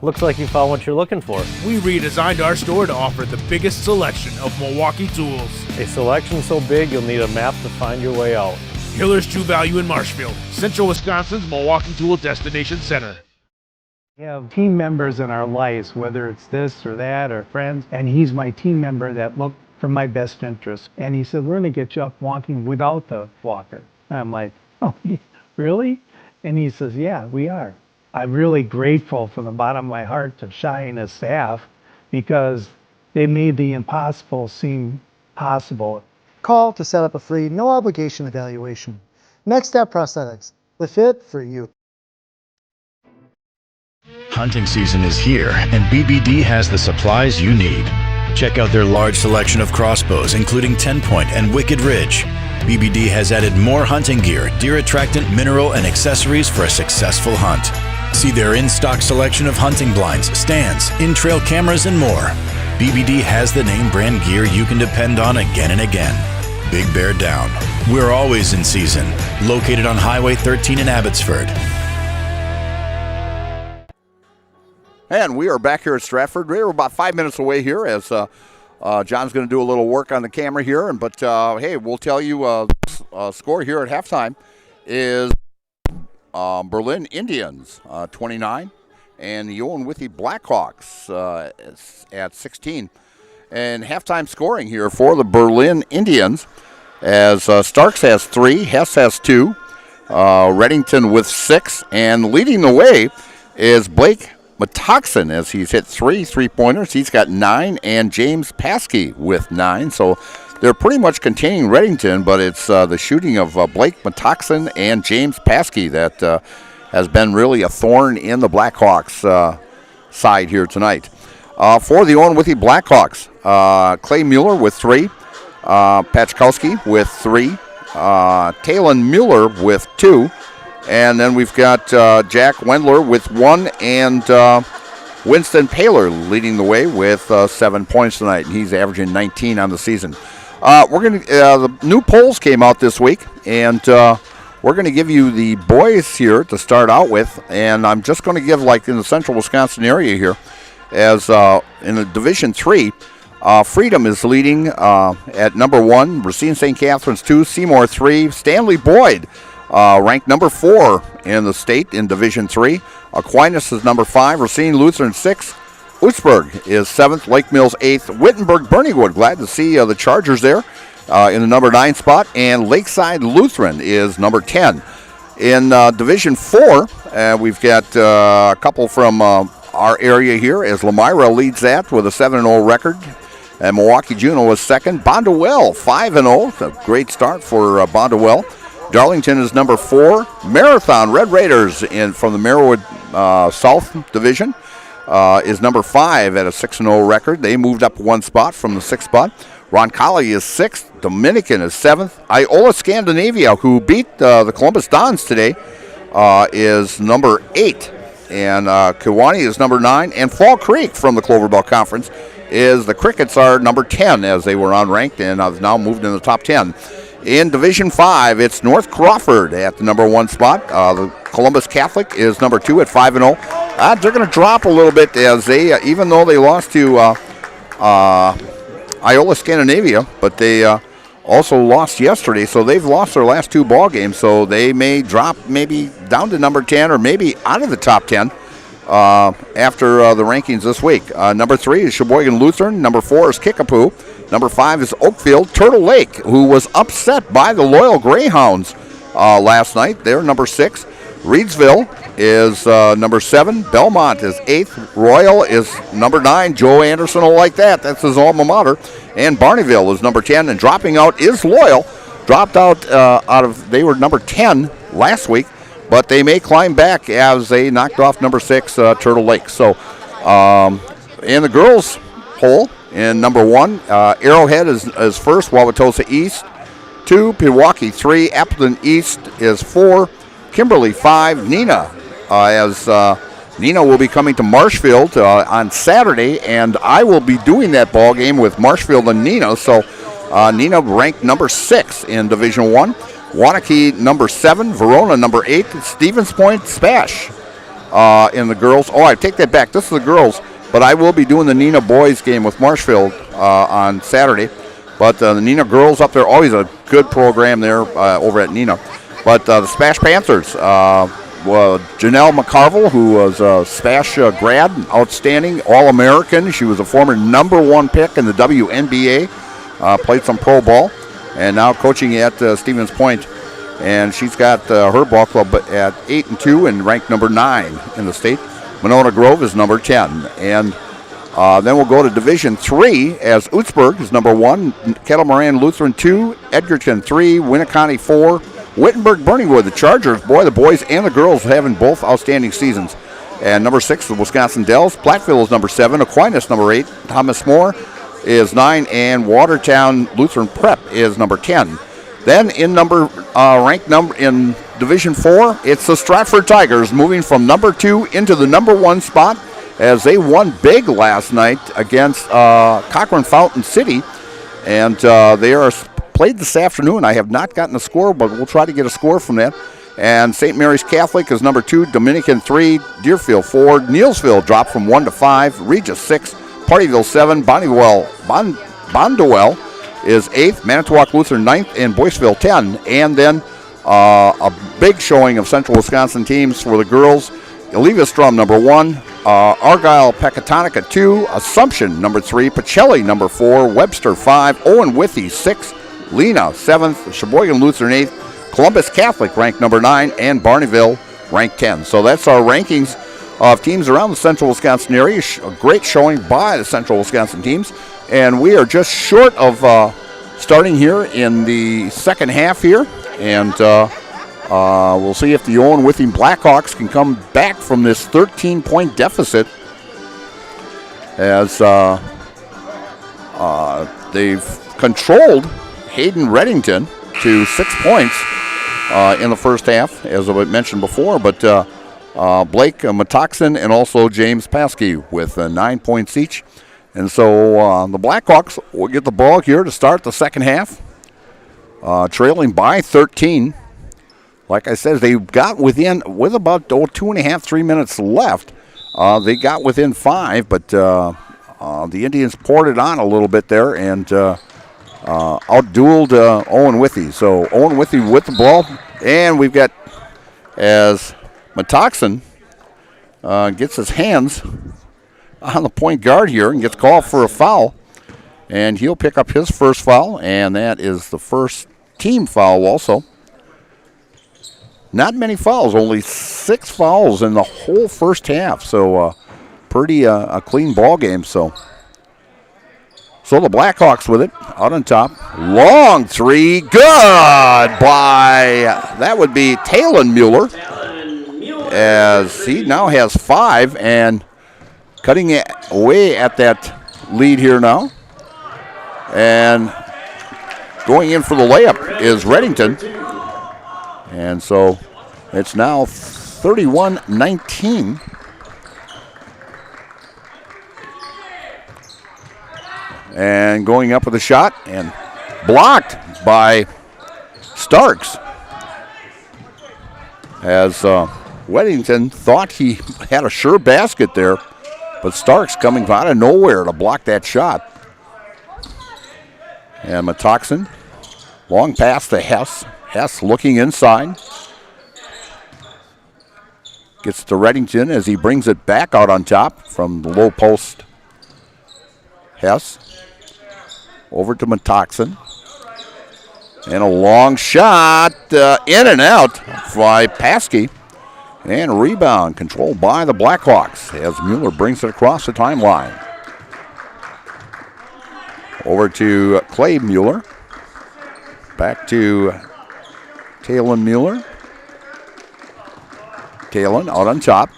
Looks like you found what you're looking for. We redesigned our store to offer the biggest selection of Milwaukee tools. A selection so big you'll need a map to find your way out. Hiller's True Value in Marshfield, Central Wisconsin's Milwaukee Tool Destination Center. We have team members in our lives, whether it's this or that or friends, and he's my team member that looked for my best interest. And he said, we're going to get you up walking without the walker. And I'm like, oh, really? And he says, yeah, we are. I'm really grateful from the bottom of my heart to Shai and his staff because they made the impossible seem possible. Call to set up a free, no obligation evaluation. Next Step Prosthetics, the fit for you. Hunting season is here, and BBD has the supplies you need. Check out their large selection of crossbows, including 10-point and Wicked Ridge. BBD has added more hunting gear, deer attractant, mineral, and accessories for a successful hunt. See their in-stock selection of hunting blinds, stands, in-trail cameras, and more. BBD has the name brand gear you can depend on again and again. Big Bear Down. We're always in season. Located on Highway 13 in Abbotsford. And we are back here at Stratford. We're about 5 minutes away here as John's going to do a little work on the camera here. But, hey, we'll tell you score here at halftime is Berlin Indians 29 and the Owen-Withee Blackhawks at 16. And halftime scoring here for the Berlin Indians as Starks has 3, Hess has 2, Reddington with 6, and leading the way is Blake Matoxin as he's hit 3 3-pointers. He's got 9, and James Paskey with 9. So they're pretty much containing Reddington, but it's the shooting of Blake Matoxin and James Paskey that has been really a thorn in the Blackhawks side here tonight. For the Owen-Withee Blackhawks, Clay Mueller with 3, Pachkowski with 3, Talon Mueller with 2, and then we've got Jack Wendler with 1, and Winston Paler leading the way with 7 points tonight, and he's averaging 19 on the season. The new polls came out this week, and we're going to give you the boys here to start out with, and I'm just going to give, like in the central Wisconsin area here, as in the Division 3, Freedom is leading at number 1, Racine St. Catharines 2, Seymour 3, Stanley Boyd ranked number 4 in the state in Division 3. Aquinas is number 5, Racine Lutheran 6, Oostburg is 7th, Lake Mills 8th, Wittenberg Burneywood, glad to see the Chargers there in the number 9 spot, and Lakeside Lutheran is number 10. In Division 4, we've got a couple from our area here as Lemira leads that with a 7-0 record, and Milwaukee Juneau is second. Bondwell 5-0, a great start for Bondwell. Darlington is number 4. Marathon Red Raiders from the Merriwood South Division is number 5 at a 6-0 record. They moved up one spot from the 6th spot. Roncalli is 6th. Dominican is 7th. Iola Scandinavia, who beat the Columbus Dons today, is number 8. And Kewanee is number 9. And Fall Creek from the Clover Bell Conference is the Crickets are number 10, as they were unranked and have now moved in the top 10. In Division 5, it's North Crawford at the number 1 spot. The Columbus Catholic is number 2 at 5-0. They're going to drop a little bit as they, even though they lost to Iola Scandinavia, but they also lost yesterday, so they've lost their last 2 ball games, so they may drop maybe down to number 10 or maybe out of the top 10 after the rankings this week. Number 3 is Sheboygan Lutheran. Number 4 is Kickapoo. Number 5 is Oakfield. Turtle Lake, who was upset by the Loyal Greyhounds last night. They're number 6. Reedsville is number 7. Belmont is 8th. Royal is number 9. Joe Anderson will like that. That's his alma mater. And Barneyville is number 10. And dropping out is Loyal. Dropped out they were number 10 last week, but they may climb back as they knocked off number 6, Turtle Lake. So in the girls' poll, in number 1, Arrowhead is first, Wauwatosa East 2, Pewaukee 3, Appleton East is 4, Kimberly 5, Neenah as Neenah will be coming to Marshfield on Saturday, and I will be doing that ball game with Marshfield and Neenah. So Neenah ranked number 6 in Division 1. Waunakee number 7, Verona number 8, Stevens Point Spash in the girls. Oh, I take that back. This is the girls, but I will be doing the Neenah boys game with Marshfield on Saturday. But the Neenah girls up there, always a good program there over at Neenah. But the Spash Panthers, Janelle McCarville, who was a Spash grad, outstanding, All-American. She was a former number 1 pick in the WNBA, played some pro ball, and now coaching at Stevens Point. And she's got her ball club at 8-2 and ranked number 9 in the state. Monona Grove is number 10. And then we'll go to Division 3 as Utzberg is number 1, Kettle Moran Lutheran 2, Edgerton 3, Winnicott 4, Wittenberg Burningwood, the Chargers, the boys and the girls having both outstanding seasons. And number 6 is Wisconsin Dells. Platteville is number 7, Aquinas number 8, Thomas More is 9, and Watertown Lutheran Prep is number 10. Then in ranked number in Division 4, it's the Stratford Tigers moving from number 2 into the number 1 spot as they won big last night against Cochrane Fountain City, and they are played this afternoon. I have not gotten a score, but we'll try to get a score from that. And St. Mary's Catholic is number 2, Dominican 3, Deerfield 4, Neelsville dropped from 1 to 5, Regis 6, Partyville 7, Bondwell is 8th, Manitowoc Lutheran 9th, and Boyceville 10. And then a big showing of Central Wisconsin teams for the girls. Levi-Strom number 1, Argyle Pecatonica 2, Assumption number 3, Pacelli number 4, Webster 5, Owen-Withee 6, Lena 7th, Sheboygan Lutheran 8th, Columbus Catholic ranked number 9, and Barneyville ranked 10. So that's our rankings of teams around the Central Wisconsin area. A great showing by the Central Wisconsin teams. And we are just short of starting here in the second half here. And we'll see if the Owen-Withee Blackhawks can come back from this 13-point deficit as they've controlled Hayden Reddington to 6 points in the first half, as I mentioned before. But Blake Matoxin and also James Paskey with 9 points each. And so the Blackhawks will get the ball here to start the second half, trailing by 13. Like I said, they got within, with about 2.5, 3 minutes left, they got within 5, but the Indians poured it on a little bit there and outdueled Owen-Withee. So Owen-Withee with the ball, and we've got, as Matoxin gets his hands on the point guard here and gets called for a foul, and he'll pick up his first foul, and that is the first team foul also. Not many fouls, only 6 fouls in the whole first half, so pretty a clean ball game. So the Blackhawks with it out on top. Long three, good by, that would be Talon Mueller, as he now has 5, and cutting away at that lead here now. And going in for the layup is Reddington. And so it's now 31-19. And going up with a shot and blocked by Starks. As Weddington thought he had a sure basket there, but Starks coming out of nowhere to block that shot. And Matoxin, long pass to Hess. Hess looking inside. Gets to Reddington as he brings it back out on top from the low post. Hess over to Matoxin. And a long shot in and out by Paskey. And a rebound controlled by the Blackhawks as Mueller brings it across the timeline. Over to Clay Mueller. Back to Talon Mueller. Talon out on top.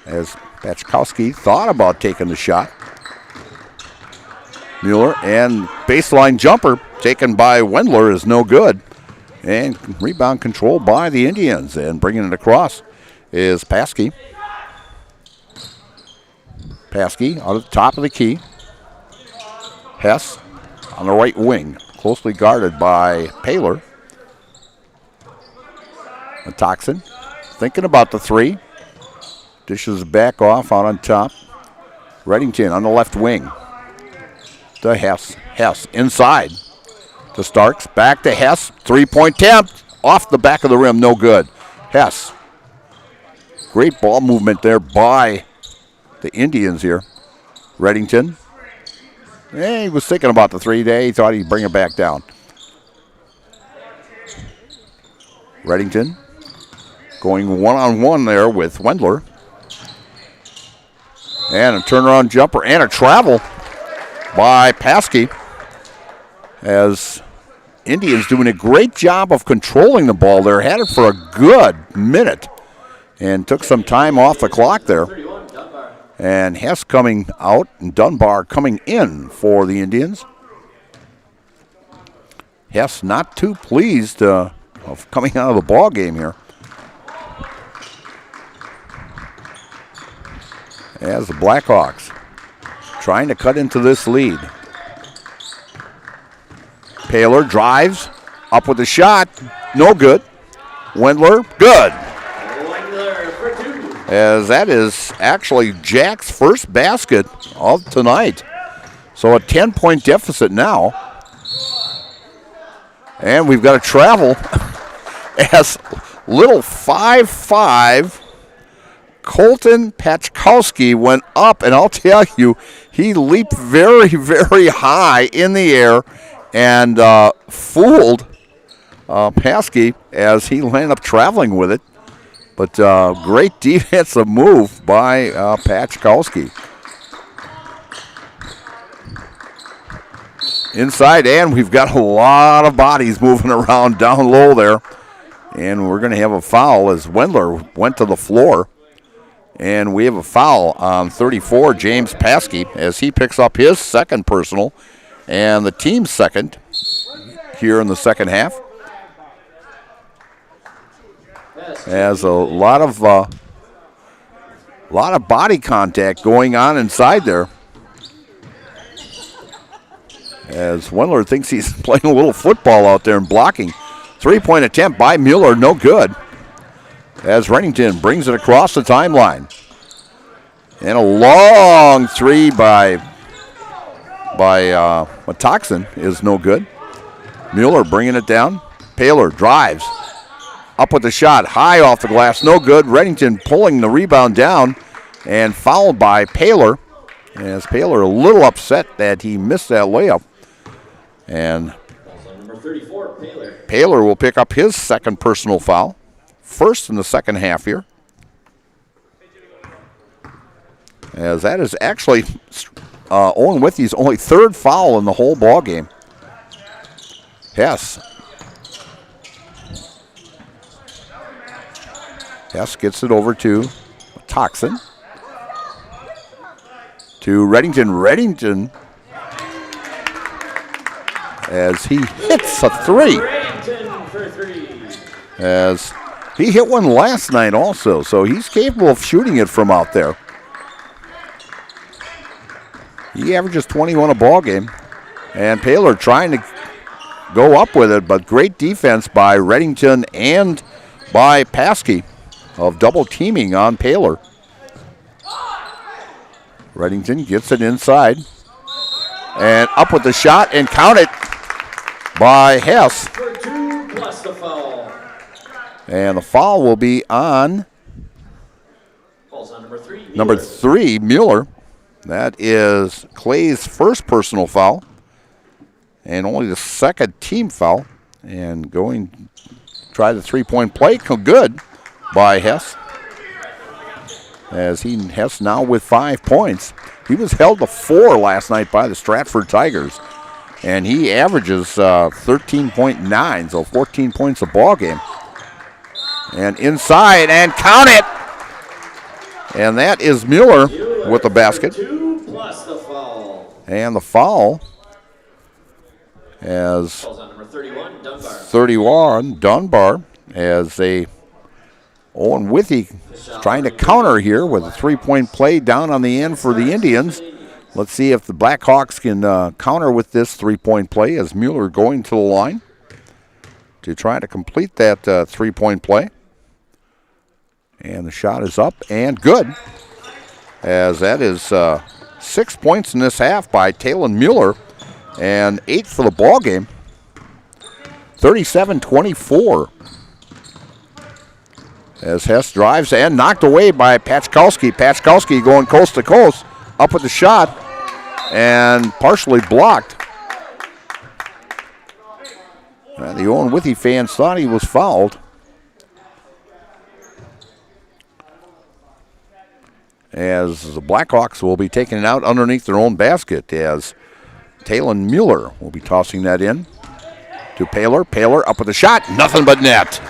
As Pachkowski thought about taking the shot. Mueller and baseline jumper taken by Wendler is no good. And rebound controlled by the Indians. And bringing it across is Paskey. Paskey out of the top of the key. Hess on the right wing, closely guarded by Paler. Matoxin thinking about the three. Dishes back off out on top. Reddington on the left wing. To Hess. Hess inside to Starks. Back to Hess. Three-point attempt. Off the back of the rim. No good. Hess. Great ball movement there by the Indians here. Reddington. He was thinking about the three day. He thought he'd bring it back down. Reddington going one-on-one there with Wendler. And a turnaround jumper and a travel by Paskey. As Indians doing a great job of controlling the ball there. Had it for a good minute. And took some time off the clock there. And Hess coming out and Dunbar coming in for the Indians. Hess not too pleased of coming out of the ball game here. As the Blackhawks trying to cut into this lead. Paler drives up with a shot. No good. Wendler, good. As that is actually Jack's first basket of tonight. So a 10-point deficit now. And we've got to travel as little 5'5" Colton Pachkowski went up, and I'll tell you, he leaped very, very high in the air and fooled Paskey as he landed up traveling with it. But great defensive move by Pachkowski. Inside, and we've got a lot of bodies moving around down low there. And we're going to have a foul as Wendler went to the floor. And we have a foul on 34, James Paskey, as he picks up his second personal and the team's second here in the second half. As a lot of body contact going on inside there. As Wendler thinks he's playing a little football out there and blocking. Three-point attempt by Mueller, no good. As Reddington brings it across the timeline. And a long three by Matoxin is no good. Mueller bringing it down. Paler drives. Up with the shot, high off the glass, no good. Reddington pulling the rebound down and fouled by Paler. As Paler a little upset that he missed that layup. And number 34, Paler will pick up his second personal foul. First in the second half here. As that is actually Owen-Withee's only third foul in the whole ball game. Hess. Hess gets it over to Toxin. To Reddington. Reddington, as he hits a three. As he hit one last night also, so he's capable of shooting it from out there. He averages 21 a ball game. And Paler trying to go up with it, but great defense by Reddington and by Paskey of double teaming on Paler. Reddington gets it inside and up with the shot and count it by Hess. For 2 plus the foul. And the foul will be on Falls on number 3. number 3, Mueller. That is Clay's first personal foul and only the second team foul. And going try the three-point play, good by Hess. As Hess now with 5 points. He was held to 4 last night by the Stratford Tigers. And he averages 13.9, so 14 points a ball game. And inside, and count it! And that is Mueller with the basket. 2 plus the foul. And the foul as Falls on number 31, Dunbar. 31, Dunbar, as Owen-Withee trying to counter here with a three-point play down on the end for the Indians. Let's see if the Blackhawks can counter with this three-point play as Mueller going to the line to try to complete that three-point play. And the shot is up and good, as that is 6 points in this half by Talon Mueller and 8 for the ball game. 37-24. As Hess drives and knocked away by Pachkowski. Pachkowski going coast to coast, up with the shot, and partially blocked. The Owen-Withee fans thought he was fouled. As the Blackhawks will be taking it out underneath their own basket, as Talon Mueller will be tossing that in to Paler. Paler up with the shot, nothing but net.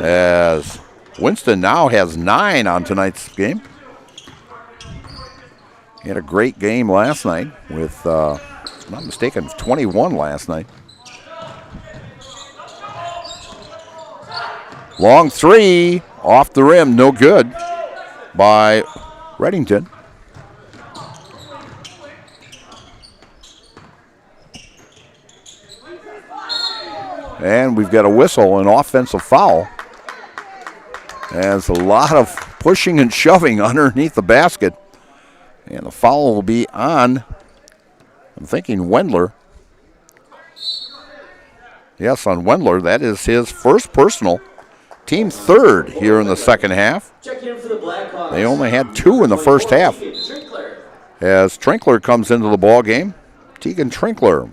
As Winston now has 9 on tonight's game. He had a great game last night with, if I'm not mistaken, 21 last night. Long three, off the rim, no good by Reddington. And we've got a whistle, an offensive foul. There's a lot of pushing and shoving underneath the basket. And the foul will be on, I'm thinking, Wendler. Yes, on Wendler. That is his first personal. Team third here in the second half. They only had 2 in the first half. As Trinkler comes into the ball game. Tegan Trinkler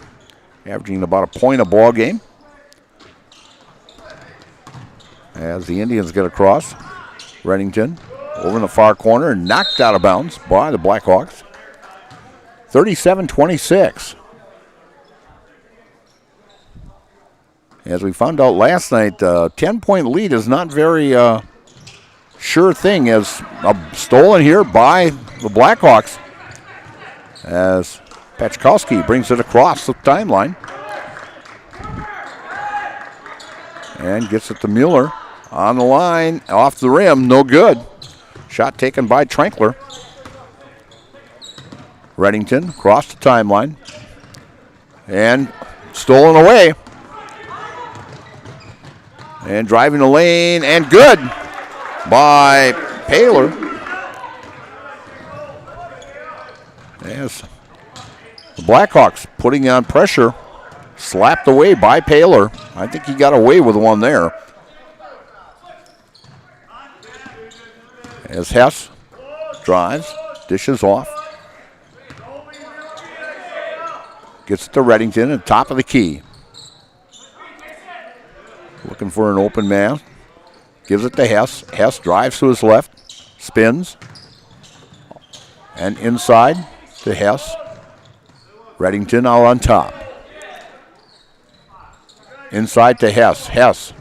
averaging about a point a ball game. As the Indians get across, Reddington over in the far corner, knocked out of bounds by the Blackhawks. 37-26. As we found out last night, 10-point lead is not very sure thing, as stolen here by the Blackhawks. As Pachkowski brings it across the timeline. And gets it to Mueller. On the line, off the rim, no good. Shot taken by Trankler. Reddington across the timeline. And stolen away. And driving the lane, and good by Paler. Yes. The Blackhawks putting on pressure. Slapped away by Paler. I think he got away with one there. As Hess drives, dishes off. Gets it to Reddington at the top of the key. Looking for an open man. Gives it to Hess. Hess drives to his left. Spins. And inside to Hess. Reddington out on top. Inside to Hess. Hess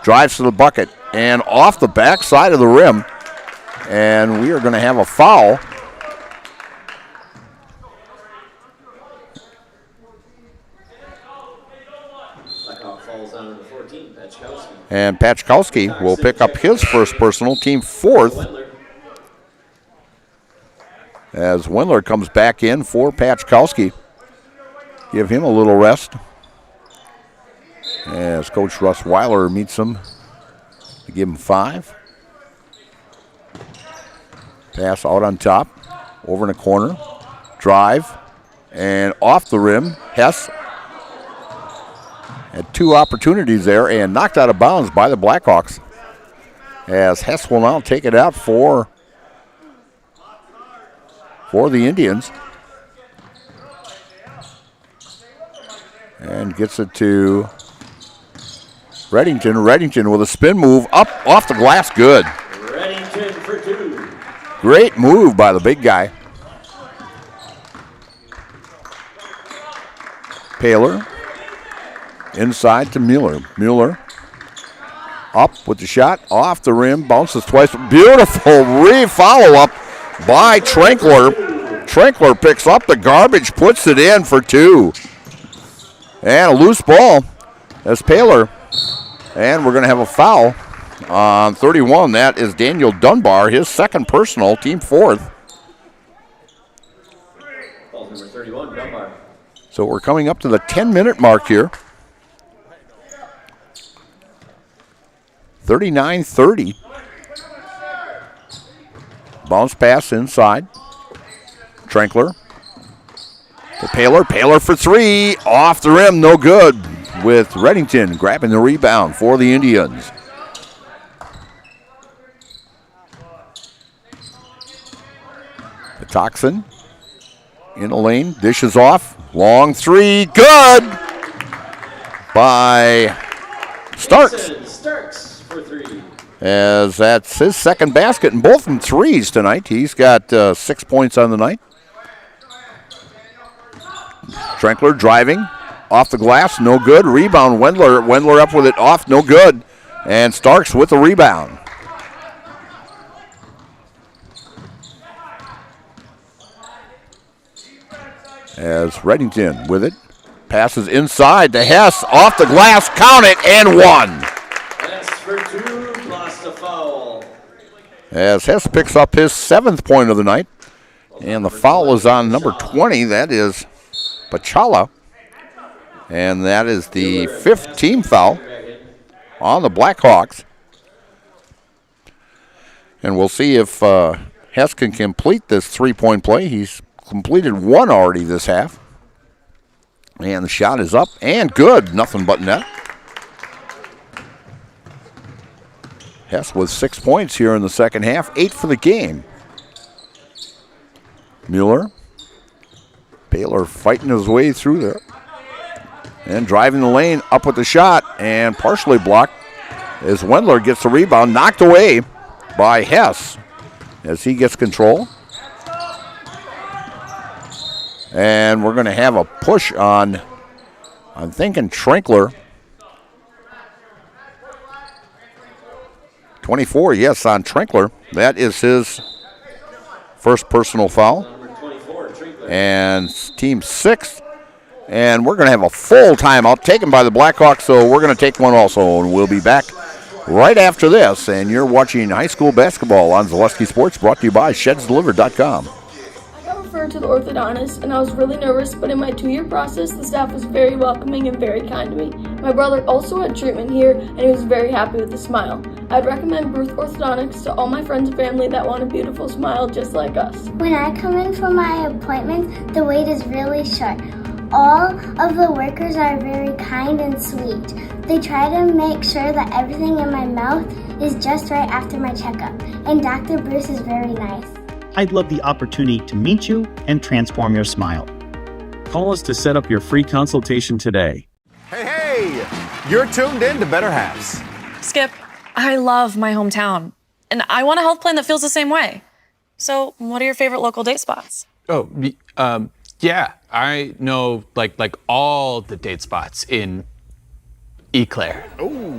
drives to the bucket. and off the back side of the rim. And we are going to have a foul. And Pachkowski will pick up his first personal, team fourth. As Wendler comes back in for Pachkowski. Give him a little rest. As Coach Russ Weiler meets him to give him 5. Pass out on top, over in the corner, drive, and off the rim. Hess had 2 opportunities there and knocked out of bounds by the Blackhawks. As Hess will now take it out for the Indians. And gets it to Reddington. Reddington with a spin move up off the glass. Good. Reddington for 2. Great move by the big guy. Paler inside to Mueller. Mueller up with the shot off the rim. Bounces twice. Beautiful follow-up by Trankler. Trankler picks up the garbage, puts it in for 2. And a loose ball as Paler. And we're going to have a foul on 31. That is Daniel Dunbar, his second personal, team fourth. Ball number 31, Dunbar. So we're coming up to the 10-minute mark here. 39-30. Bounce pass inside. Trankler to Paler. Paler for 3. Off the rim, no good. With Reddington grabbing the rebound for the Indians. The Toxin in the lane, dishes off. Long 3, good by Starks. Starks for 3. As that's his second basket and both of them threes tonight. He's got 6 points on the night. Trankler driving off the glass, no good. Rebound, Wendler. Wendler up with it off, no good. And Starks with the rebound. As Reddington with it. Passes inside to Hess, off the glass, count it, and 1. Hess for 2, lost a foul. As Hess picks up his 7th point of the night. And the foul is on number 20, that is Pachala. And that is the 5th team foul on the Blackhawks. And we'll see if Hess can complete this 3-point play. He's completed 1 already this half. And the shot is up and good. Nothing but net. Hess with 6 points here in the second half. 8 for the game. Mueller. Paler fighting his way through there. And driving the lane, up with the shot, and partially blocked as Wendler gets the rebound, knocked away by Hess as he gets control. And we're going to have a push on, I'm thinking Trankler. 24, yes, on Trankler. That is his first personal foul. And team 6th. And we're going to have a full timeout taken by the Blackhawks, so we're going to take one also. And we'll be back right after this. And you're watching high school basketball on Zaleski Sports, brought to you by ShedsDelivered.com. I got referred to the orthodontist, and I was really nervous, but in my 2-year process, the staff was very welcoming and very kind to me. My brother also had treatment here, and he was very happy with the smile. I'd recommend Bruce Orthodontics to all my friends and family that want a beautiful smile just like us. When I come in for my appointment, the wait is really short. All of the workers are very kind and sweet. They try to make sure that everything in my mouth is just right after my checkup, and Dr. Bruce is very nice. I'd love the opportunity to meet you and transform your smile. Call us to set up your free consultation today. Hey, you're tuned in to Better Halves. Skip, I love my hometown, and I want a health plan that feels the same way. So, what are your favorite local date spots? Yeah, I know like all the date spots in Eclair.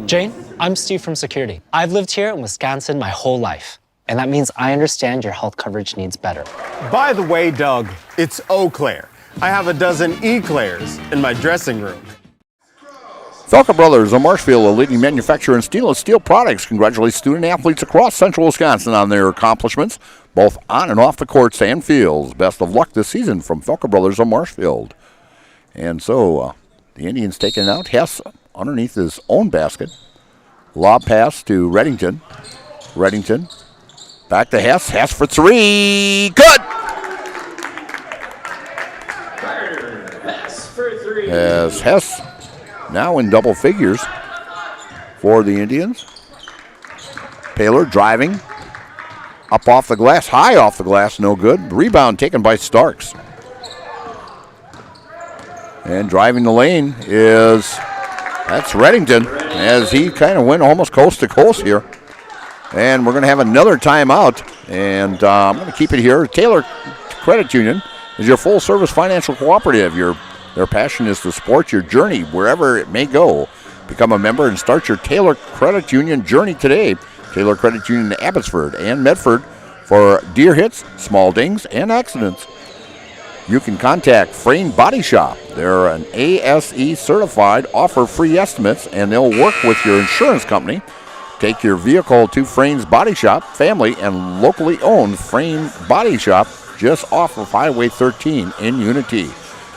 Jane, I'm Steve from security. I've lived here in Wisconsin my whole life, and that means I understand your health coverage needs better. By the way, Doug, it's Eau Claire. I have a dozen Eclairs in my dressing room. Falca Brothers of Marshfield, a leading manufacturer in stainless steel products, congratulates student athletes across central Wisconsin on their accomplishments, both on and off the courts and fields. Best of luck this season from Falca Brothers of Marshfield. And so the Indians taking out Hess underneath his own basket. Lob pass to Reddington. Reddington back to Hess. Hess for three. Good! Hess for three. As Hess now in double figures for the Indians. Paylor driving. Up off the glass. High off the glass. No good. Rebound taken by Starks. And driving the lane that's Reddington, as he kind of went almost coast to coast here. And we're going to have another timeout. And I'm going to keep it here. Taylor Credit Union is your full-service financial cooperative. Their passion is to support your journey wherever it may go. Become a member and start your Taylor Credit Union journey today. Taylor Credit Union in Abbotsford and Medford for deer hits, small dings, and accidents. You can contact Frame Body Shop. They're an ASE certified, offer free estimates, and they'll work with your insurance company. Take your vehicle to Frame's Body Shop, family and locally owned Frame Body Shop, just off of Highway 13 in Unity.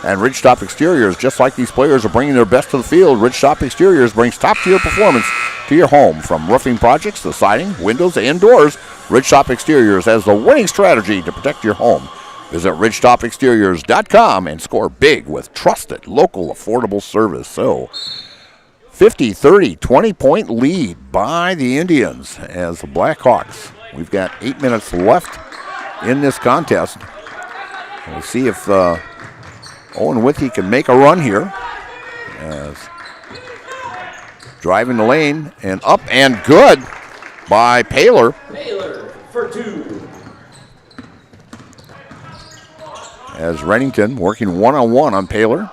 And Ridgetop Exteriors, just like these players are bringing their best to the field, Ridgetop Exteriors brings top-tier performance to your home. From roofing projects to siding, windows, and doors, Ridgetop Exteriors has the winning strategy to protect your home. Visit ridgetopexteriors.com and score big with trusted, local, affordable service. So, 50-30, 20-point lead by the Indians as the Blackhawks. We've got 8 minutes left in this contest. We'll see if Owen-Withee can make a run here. As driving the lane and up and good by Paylor. Paylor for two. As Reddington working one-on-one on Paylor.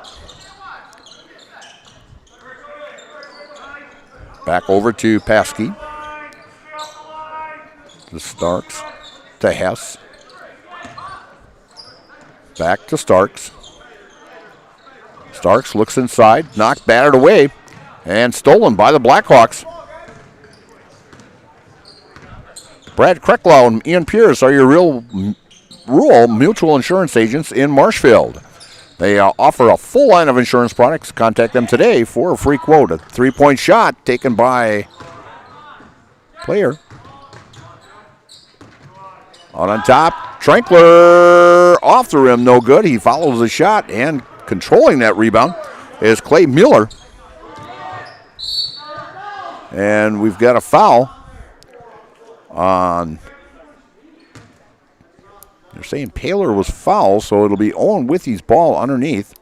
Back over to Paskey. To Starks. To Hess. Back to Starks. Starks looks inside, knocked, battered away, and stolen by the Blackhawks. Brad Krecklau and Ian Pierce are your rural mutual insurance agents in Marshfield. They offer a full line of insurance products. Contact them today for a free quote. A three-point shot taken by player. Out on top, Trankler off the rim, no good. He follows the shot, and controlling that rebound is Clay Mueller. And we've got a foul on... They're saying Paylor was fouled, so it'll be Owen-Withee's ball underneath.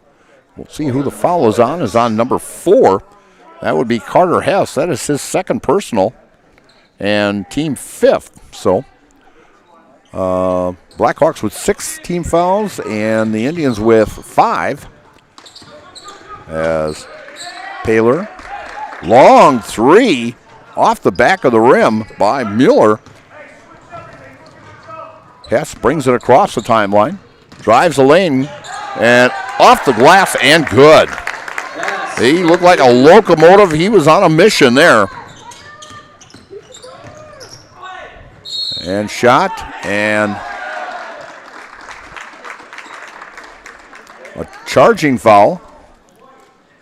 We'll see who the foul is on number 4. That would be Carter Hess. That is his second personal and team 5th. So Blackhawks with 6 team fouls and the Indians with 5. As Paylor, long three off the back of the rim by Mueller. Hess brings it across the timeline, drives the lane, and off the glass and good. He looked like a locomotive. He was on a mission there. And shot, and a charging foul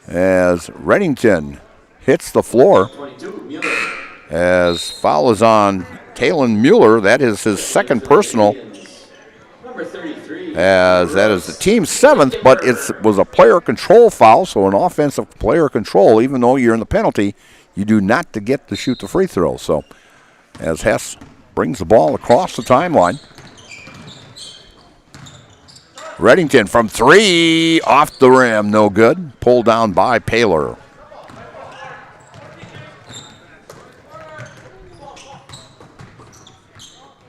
as Reddington hits the floor. As foul is on Talon Mueller. That is his second personal, as that is the team's 7th, but it was a player control foul, so an offensive player control. Even though you're in the penalty, you do not to get to shoot the free throw. So as Hess brings the ball across the timeline. Reddington from 3, off the rim, no good. Pulled down by Paylor.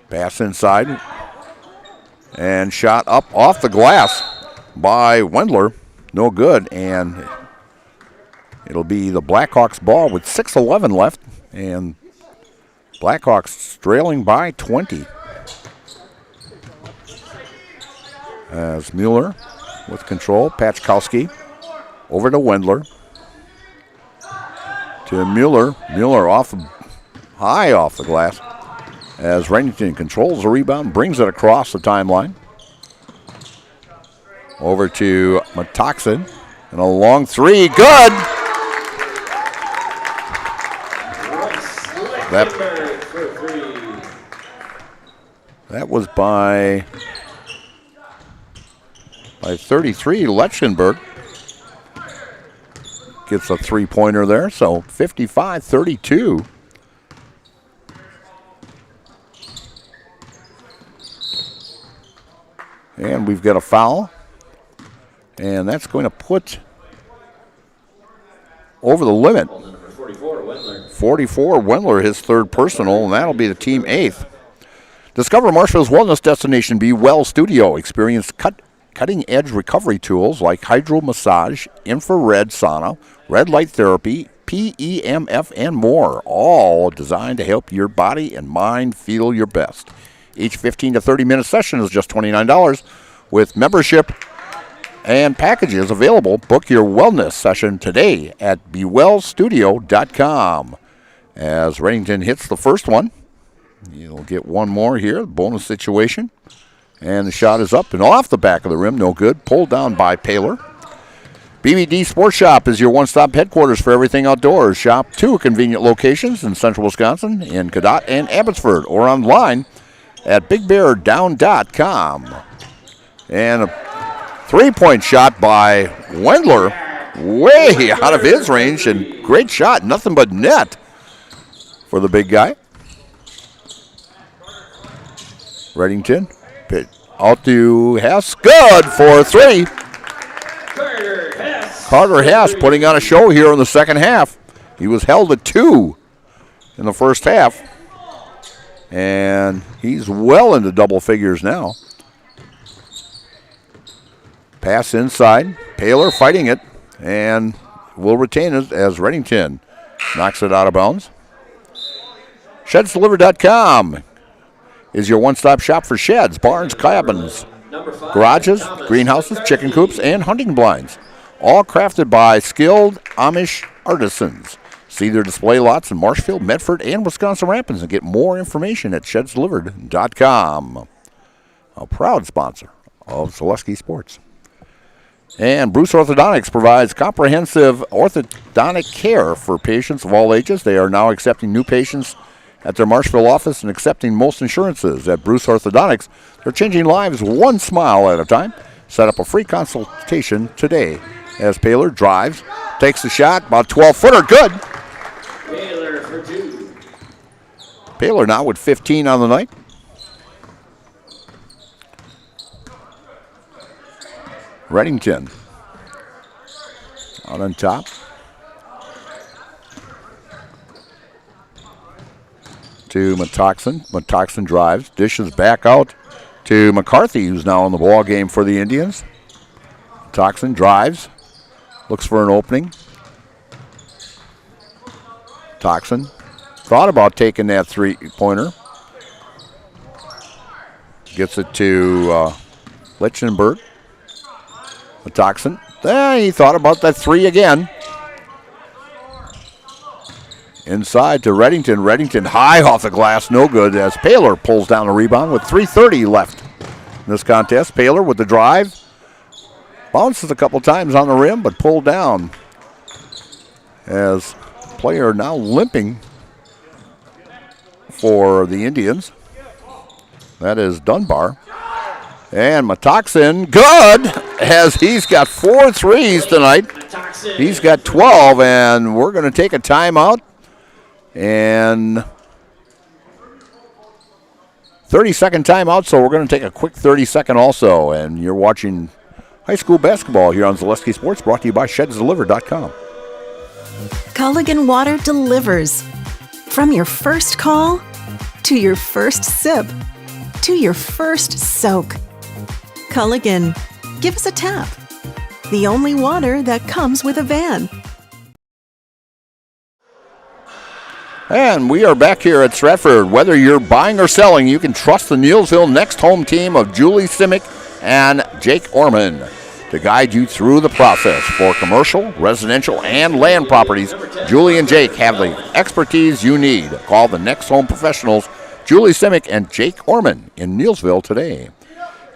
Pass inside. And shot up off the glass by Wendler. No good. And It'll be the Blackhawks ball with 6:11 left, and Blackhawks trailing by 20. As Mueller with control, Pachkowski over to Wendler. To Mueller. Mueller high off the glass. As Reddington controls the rebound, brings it across the timeline. Over to Matoxin. And a long three. Good! That was by 33, Lechtenberg. Gets a three-pointer there, so 55-32. And we've got a foul. And that's going to put over the limit. 44, Wendler, his third personal, and that'll be the team eighth. Discover Marshville's wellness destination, Be Well Studio. Experience cutting-edge recovery tools like hydro massage, infrared sauna, red light therapy, PEMF, and more, all designed to help your body and mind feel your best. Each 15 to 30-minute session is just $29 with membership and packages available. Book your wellness session today at bewellstudio.com. As Reddington hits the first one, you'll get one more here, bonus situation. And the shot is up and off the back of the rim, no good. Pulled down by Paler. BBD Sports Shop is your one-stop headquarters for everything outdoors. Shop 2 convenient locations in central Wisconsin, in Cadott and Abbotsford, or online at bigbeardown.com. And a three-point shot by Wendler, way out of his range, and great shot, nothing but net for the big guy. Reddington, out to Hess, good for three. Carter Hess putting on a show here in the second half. He was held at 2 in the first half, and he's well into double figures now. Pass inside, Paler fighting it, and will retain it as Reddington knocks it out of bounds. ShedsDelivered.com is your one-stop shop for sheds, barns, cabins, garages, greenhouses, chicken coops, and hunting blinds. All crafted by skilled Amish artisans. See their display lots in Marshfield, Medford, and Wisconsin Rapids, and get more information at ShedsDelivered.com. A proud sponsor of Zaleski Sports. And Bruce Orthodontics provides comprehensive orthodontic care for patients of all ages. They are now accepting new patients at their Marshville office and accepting most insurances. At Bruce Orthodontics, they're changing lives one smile at a time. Set up a free consultation today. As Paler drives, takes the shot, about 12-footer, good. Paler for 2. Paler now with 15 on the night. Reddington out on top. To Matoxin. Matoxin drives, dishes back out to McCarthy, who's now in the ball game for the Indians. Matoxin drives, looks for an opening. Matoxin thought about taking that three-pointer. Gets it to Lichtenberg. Matoxin, he thought about that three again. Inside to Reddington. Reddington high off the glass, no good, as Paler pulls down the rebound with 3:30 left in this contest. Paler with the drive. Bounces a couple times on the rim, but pulled down. As player now limping for the Indians. That is Dunbar. And Matoxin, good, as he's got 4 threes tonight. He's got 12, and we're going to take a timeout. And 30-second timeout, so we're going to take a quick 30-second also. And you're watching high school basketball here on Zaleski Sports, brought to you by ShedsDelivered.com. Culligan Water delivers. From your first call, to your first sip, to your first soak. Culligan, give us a tap. The only water that comes with a van. And we are back here at Stratford. Whether you're buying or selling, you can trust the Neilsville Next Home team of Julie Simic and Jake Orman to guide you through the process. For commercial, residential, and land properties, Julie and Jake have the expertise you need. Call the Next Home professionals, Julie Simic and Jake Orman in Neilsville today.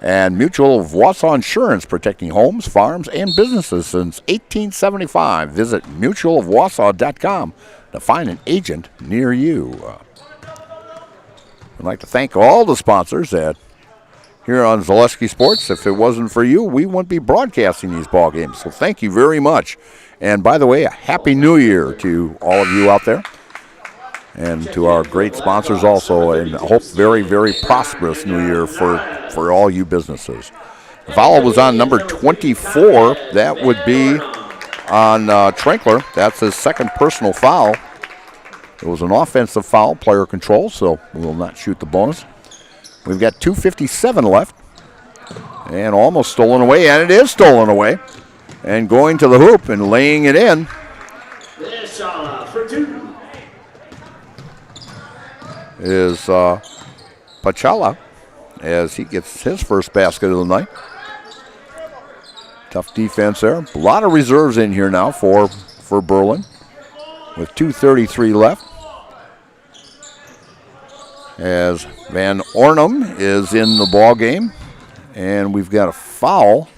And Mutual of Wausau Insurance, protecting homes, farms, and businesses since 1875. Visit mutualofwausau.com to find an agent near you. I'd like to thank all the sponsors here on Zaleski Sports. If it wasn't for you, we wouldn't be broadcasting these ball games. So thank you very much. And by the way, a Happy New Year to all of you out there. And to our great sponsors also, and I hope very, very prosperous New Year for all you businesses. The foul was on number 24. That would be on Trankler. That's his second personal foul. It was an offensive foul, player control, so we will not shoot the bonus. We've got 2:57 left, and almost stolen away, and it is stolen away. And going to the hoop and laying it in for two. Is Pachala, as he gets his first basket of the night. Tough defense there. A lot of reserves in here now for Berlin with 2:33 left. As Van Ornum is in the ball game, and we've got a foul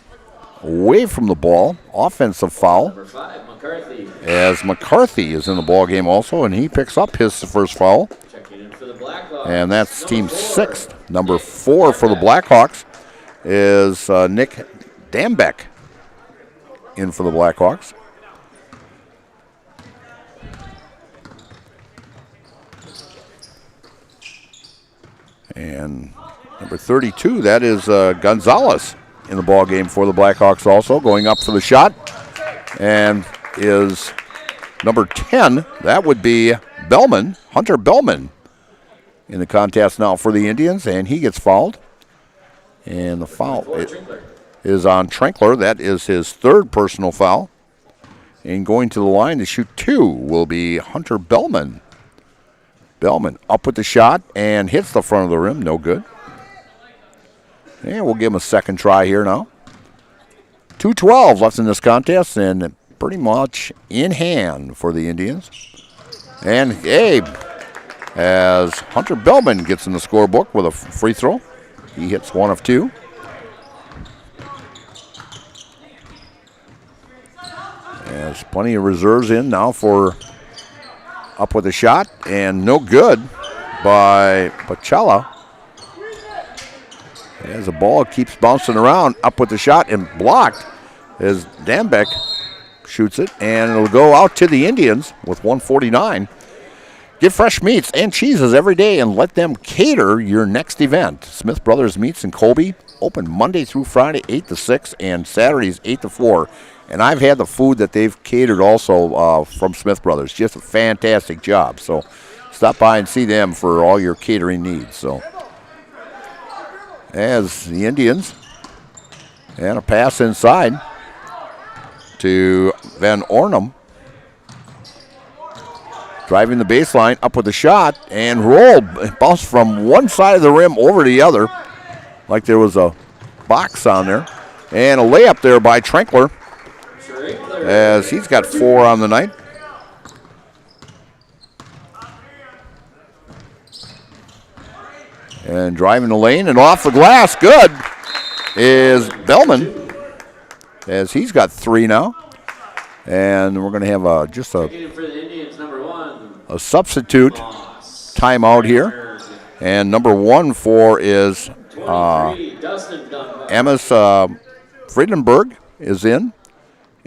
away from the ball, offensive foul. Number 5, McCarthy. As McCarthy is in the ball game also, and he picks up his first foul. And that's team 6th. Number 4 for the Blackhawks is Nick Dambeck in for the Blackhawks. And number 32, that is Gonzalez in the ball game for the Blackhawks also, going up for the shot. And is number 10, that would be Bellman, Hunter Bellman, in the contest now for the Indians, and he gets fouled. And the foul is on Trankler. That is his third personal foul. And going to the line to shoot 2 will be Hunter Bellman. Bellman up with the shot and hits the front of the rim. No good. And we'll give him a second try here now. 2:12 left in this contest, and pretty much in hand for the Indians. And Abe, as Hunter Bellman gets in the scorebook with a free throw. He hits 1 of 2. There's plenty of reserves in now for up with a shot, and no good by Pachala. As the ball keeps bouncing around, up with the shot and blocked as Dambeck shoots it, and it'll go out to the Indians with 1:49. Get fresh meats and cheeses every day and let them cater your next event. Smith Brothers Meats in Colby, open Monday through Friday, 8 to 6, and Saturdays, 8 to 4. And I've had the food that they've catered also from Smith Brothers. Just a fantastic job. So stop by and see them for all your catering needs. So as the Indians, and a pass inside to Van Ornum. Driving the baseline, up with the shot, and rolled. It bounced from one side of the rim over to the other, like there was a box on there. And a layup there by Trankler, as he's got 4 on the night. And driving the lane and off the glass, good, is Bellman, as he's got 3 now. And we're going to have just a substitute timeout here. And number 1 for is Amos Friedenberg is in.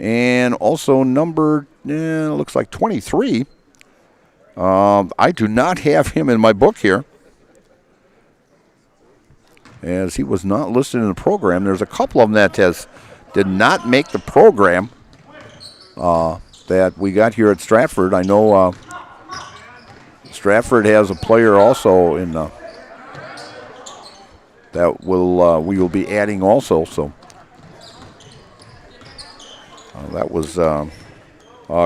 And also number, looks like 23. I do not have him in my book here, as he was not listed in the program. There's a couple of them that did not make the program that we got here at Stratford. I know Stratford has a player also in that we will be adding also. So that was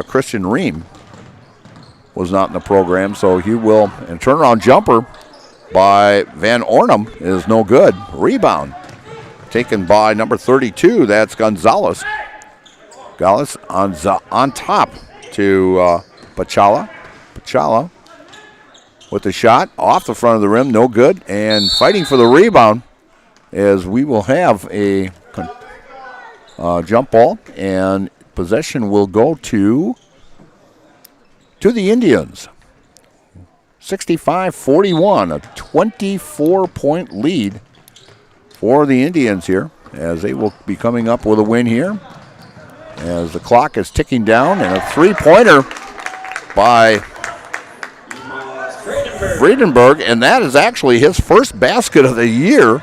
Christian Ream was not in the program, so he will. And turnaround jumper by Van Ornum is no good. Rebound taken by number 32. That's Gonzalez. Gonzalez on top to Pachala. Pachala with the shot off the front of the rim, no good. And fighting for the rebound as we will have a jump ball, and possession will go to the Indians. 65-41, a 24-point lead for the Indians here, as they will be coming up with a win here. As the clock is ticking down, and a three-pointer by Friedenberg, and that is actually his first basket of the year.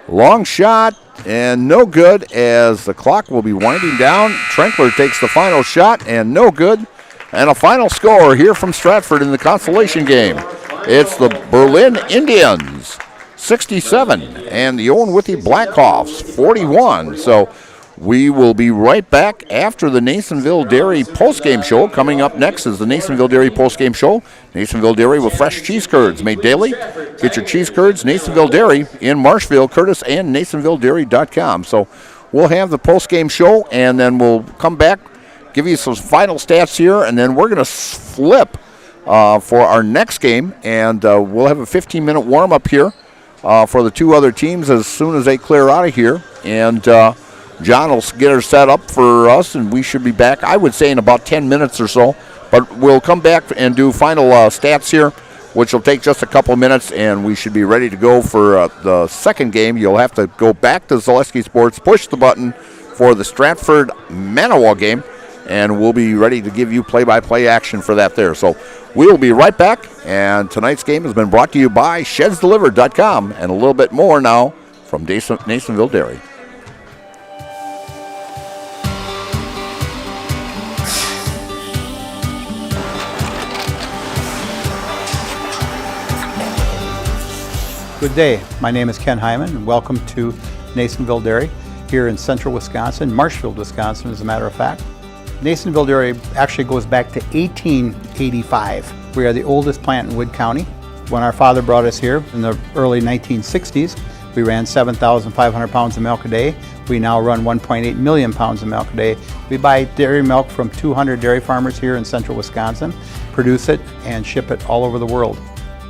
Long shot, and no good, as the clock will be winding down. Trenkler takes the final shot, and no good. And a final score here from Stratford in the consolation game. It's the Berlin Indians, 67, and the Owen-Withee Blackhawks, 41. So we will be right back after the Nasonville Dairy postgame show. Coming up next is the Nasonville Dairy postgame show. Nasonville Dairy with fresh cheese curds made daily. Get your cheese curds, Nasonville Dairy in Marshville, Curtis, and NasonvilleDairy.com. So we'll have the postgame show, and then we'll come back, give you some final stats here, and then we're going to flip for our next game, and we'll have a 15-minute warm-up here for the two other teams as soon as they clear out of here. And John will get her set up for us, and we should be back, I would say, in about 10 minutes or so. But we'll come back and do final stats here, which will take just a couple of minutes, and we should be ready to go for the second game. You'll have to go back to Zaleski Sports, push the button for the Stratford-Manawa game, and we'll be ready to give you play-by-play action for that there. So we'll be right back, and tonight's game has been brought to you by ShedsDelivered.com, and a little bit more now from Nasonville Dairy. Good day. My name is Ken Hyman, and welcome to Nasonville Dairy here in central Wisconsin, Marshfield, Wisconsin, as a matter of fact. Nasonville Dairy actually goes back to 1885. We are the oldest plant in Wood County. When our father brought us here in the early 1960s, we ran 7,500 pounds of milk a day. We now run 1.8 million pounds of milk a day. We buy dairy milk from 200 dairy farmers here in central Wisconsin, produce it, and ship it all over the world.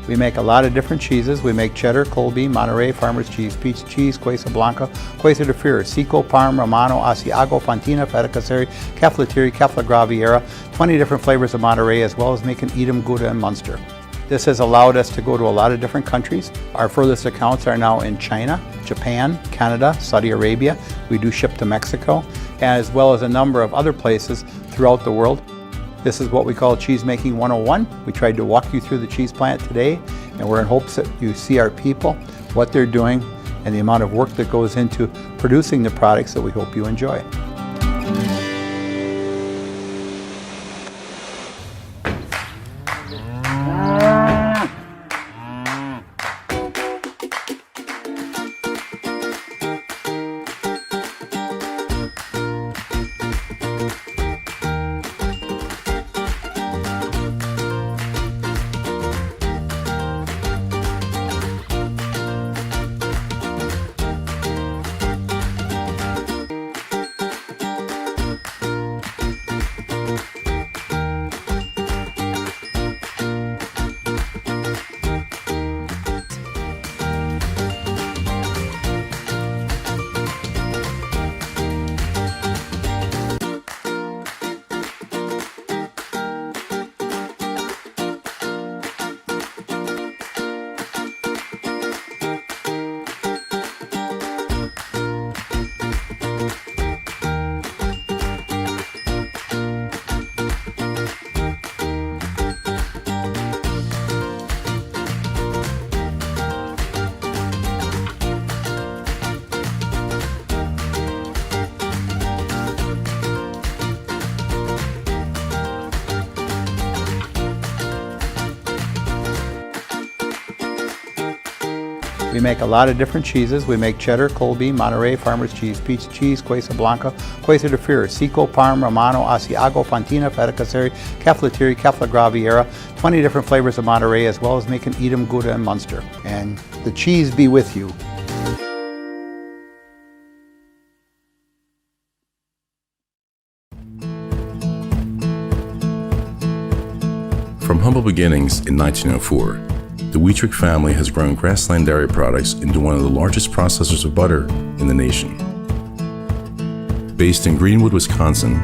We make a lot of different cheeses. We make cheddar, Colby, Monterey, Farmer's Cheese, Peach Cheese, Quesa Blanca, Quesa de Freer, Seco, Parm, Romano, Asiago, Fontina, Feta Caseri, Caflatiri, Cafla Graviera, 20 different flavors of Monterey, as well as making Edam, Gouda, and Munster. This has allowed us to go to a lot of different countries. Our furthest accounts are now in China, Japan, Canada, Saudi Arabia. We do ship to Mexico, as well as a number of other places throughout the world. This is what we call Cheese Making 101. We tried to walk you through the cheese plant today, and we're in hopes that you see our people, what they're doing, and the amount of work that goes into producing the products that we hope you enjoy. We make a lot of different cheeses. We make cheddar, Colby, Monterey, Farmer's Cheese, Peach Cheese, Quesa Blanca, Quesa de Fir, Seco, Parm, Romano, Asiago, Fontina, Feta Caseri, Cafetieri, Cafla Graviera, 20 different flavors of Monterey, as well as making Edam, Gouda, and Munster. And the cheese be with you. From humble beginnings in 1904, the Wheatrick family has grown Grassland Dairy Products into one of the largest processors of butter in the nation. Based in Greenwood, Wisconsin,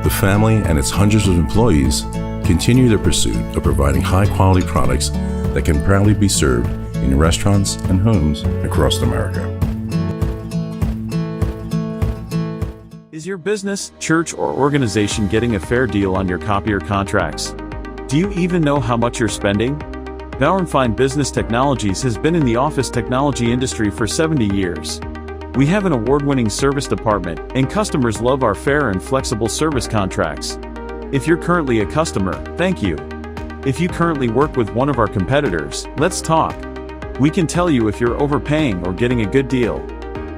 the family and its hundreds of employees continue their pursuit of providing high-quality products that can proudly be served in restaurants and homes across America. Is your business, church, or organization getting a fair deal on your copier contracts? Do you even know how much you're spending? Bauernfein Business Technologies has been in the office technology industry for 70 years. We have an award-winning service department, and customers love our fair and flexible service contracts. If you're currently a customer, thank you. If you currently work with one of our competitors, let's talk. We can tell you if you're overpaying or getting a good deal.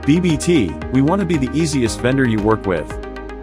BBT, we want to be the easiest vendor you work with.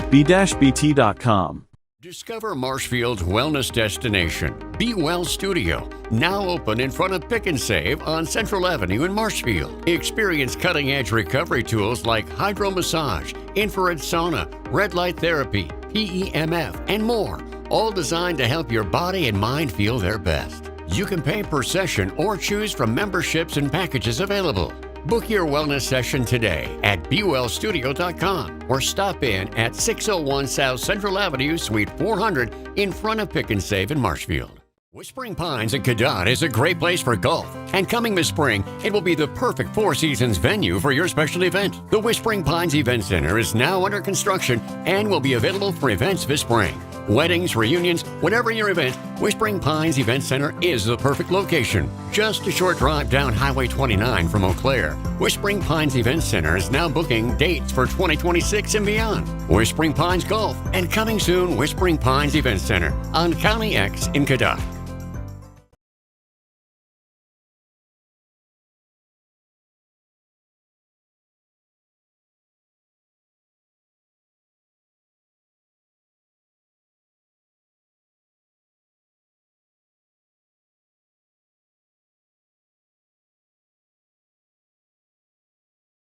b-bt.com. Discover Marshfield's wellness destination, Be Well Studio, now open in front of Pick and Save on Central Avenue in Marshfield. Experience cutting-edge recovery tools like hydromassage, infrared sauna, red light therapy, PEMF, and more, all designed to help your body and mind feel their best. You can pay per session or choose from memberships and packages available. Book your wellness session today at BeWellStudio.com or stop in at 601 South Central Avenue, Suite 400 in front of Pick and Save in Marshfield. Whispering Pines in Cadott is a great place for golf, and coming this spring, it will be the perfect Four Seasons venue for your special event. The Whispering Pines Event Center is now under construction and will be available for events this spring. Weddings, reunions, whatever your event, Whispering Pines Event Center is the perfect location. Just a short drive down Highway 29 from Eau Claire. Whispering Pines Event Center is now booking dates for 2026 and beyond. Whispering Pines Golf, and coming soon, Whispering Pines Event Center on County X in Cadott.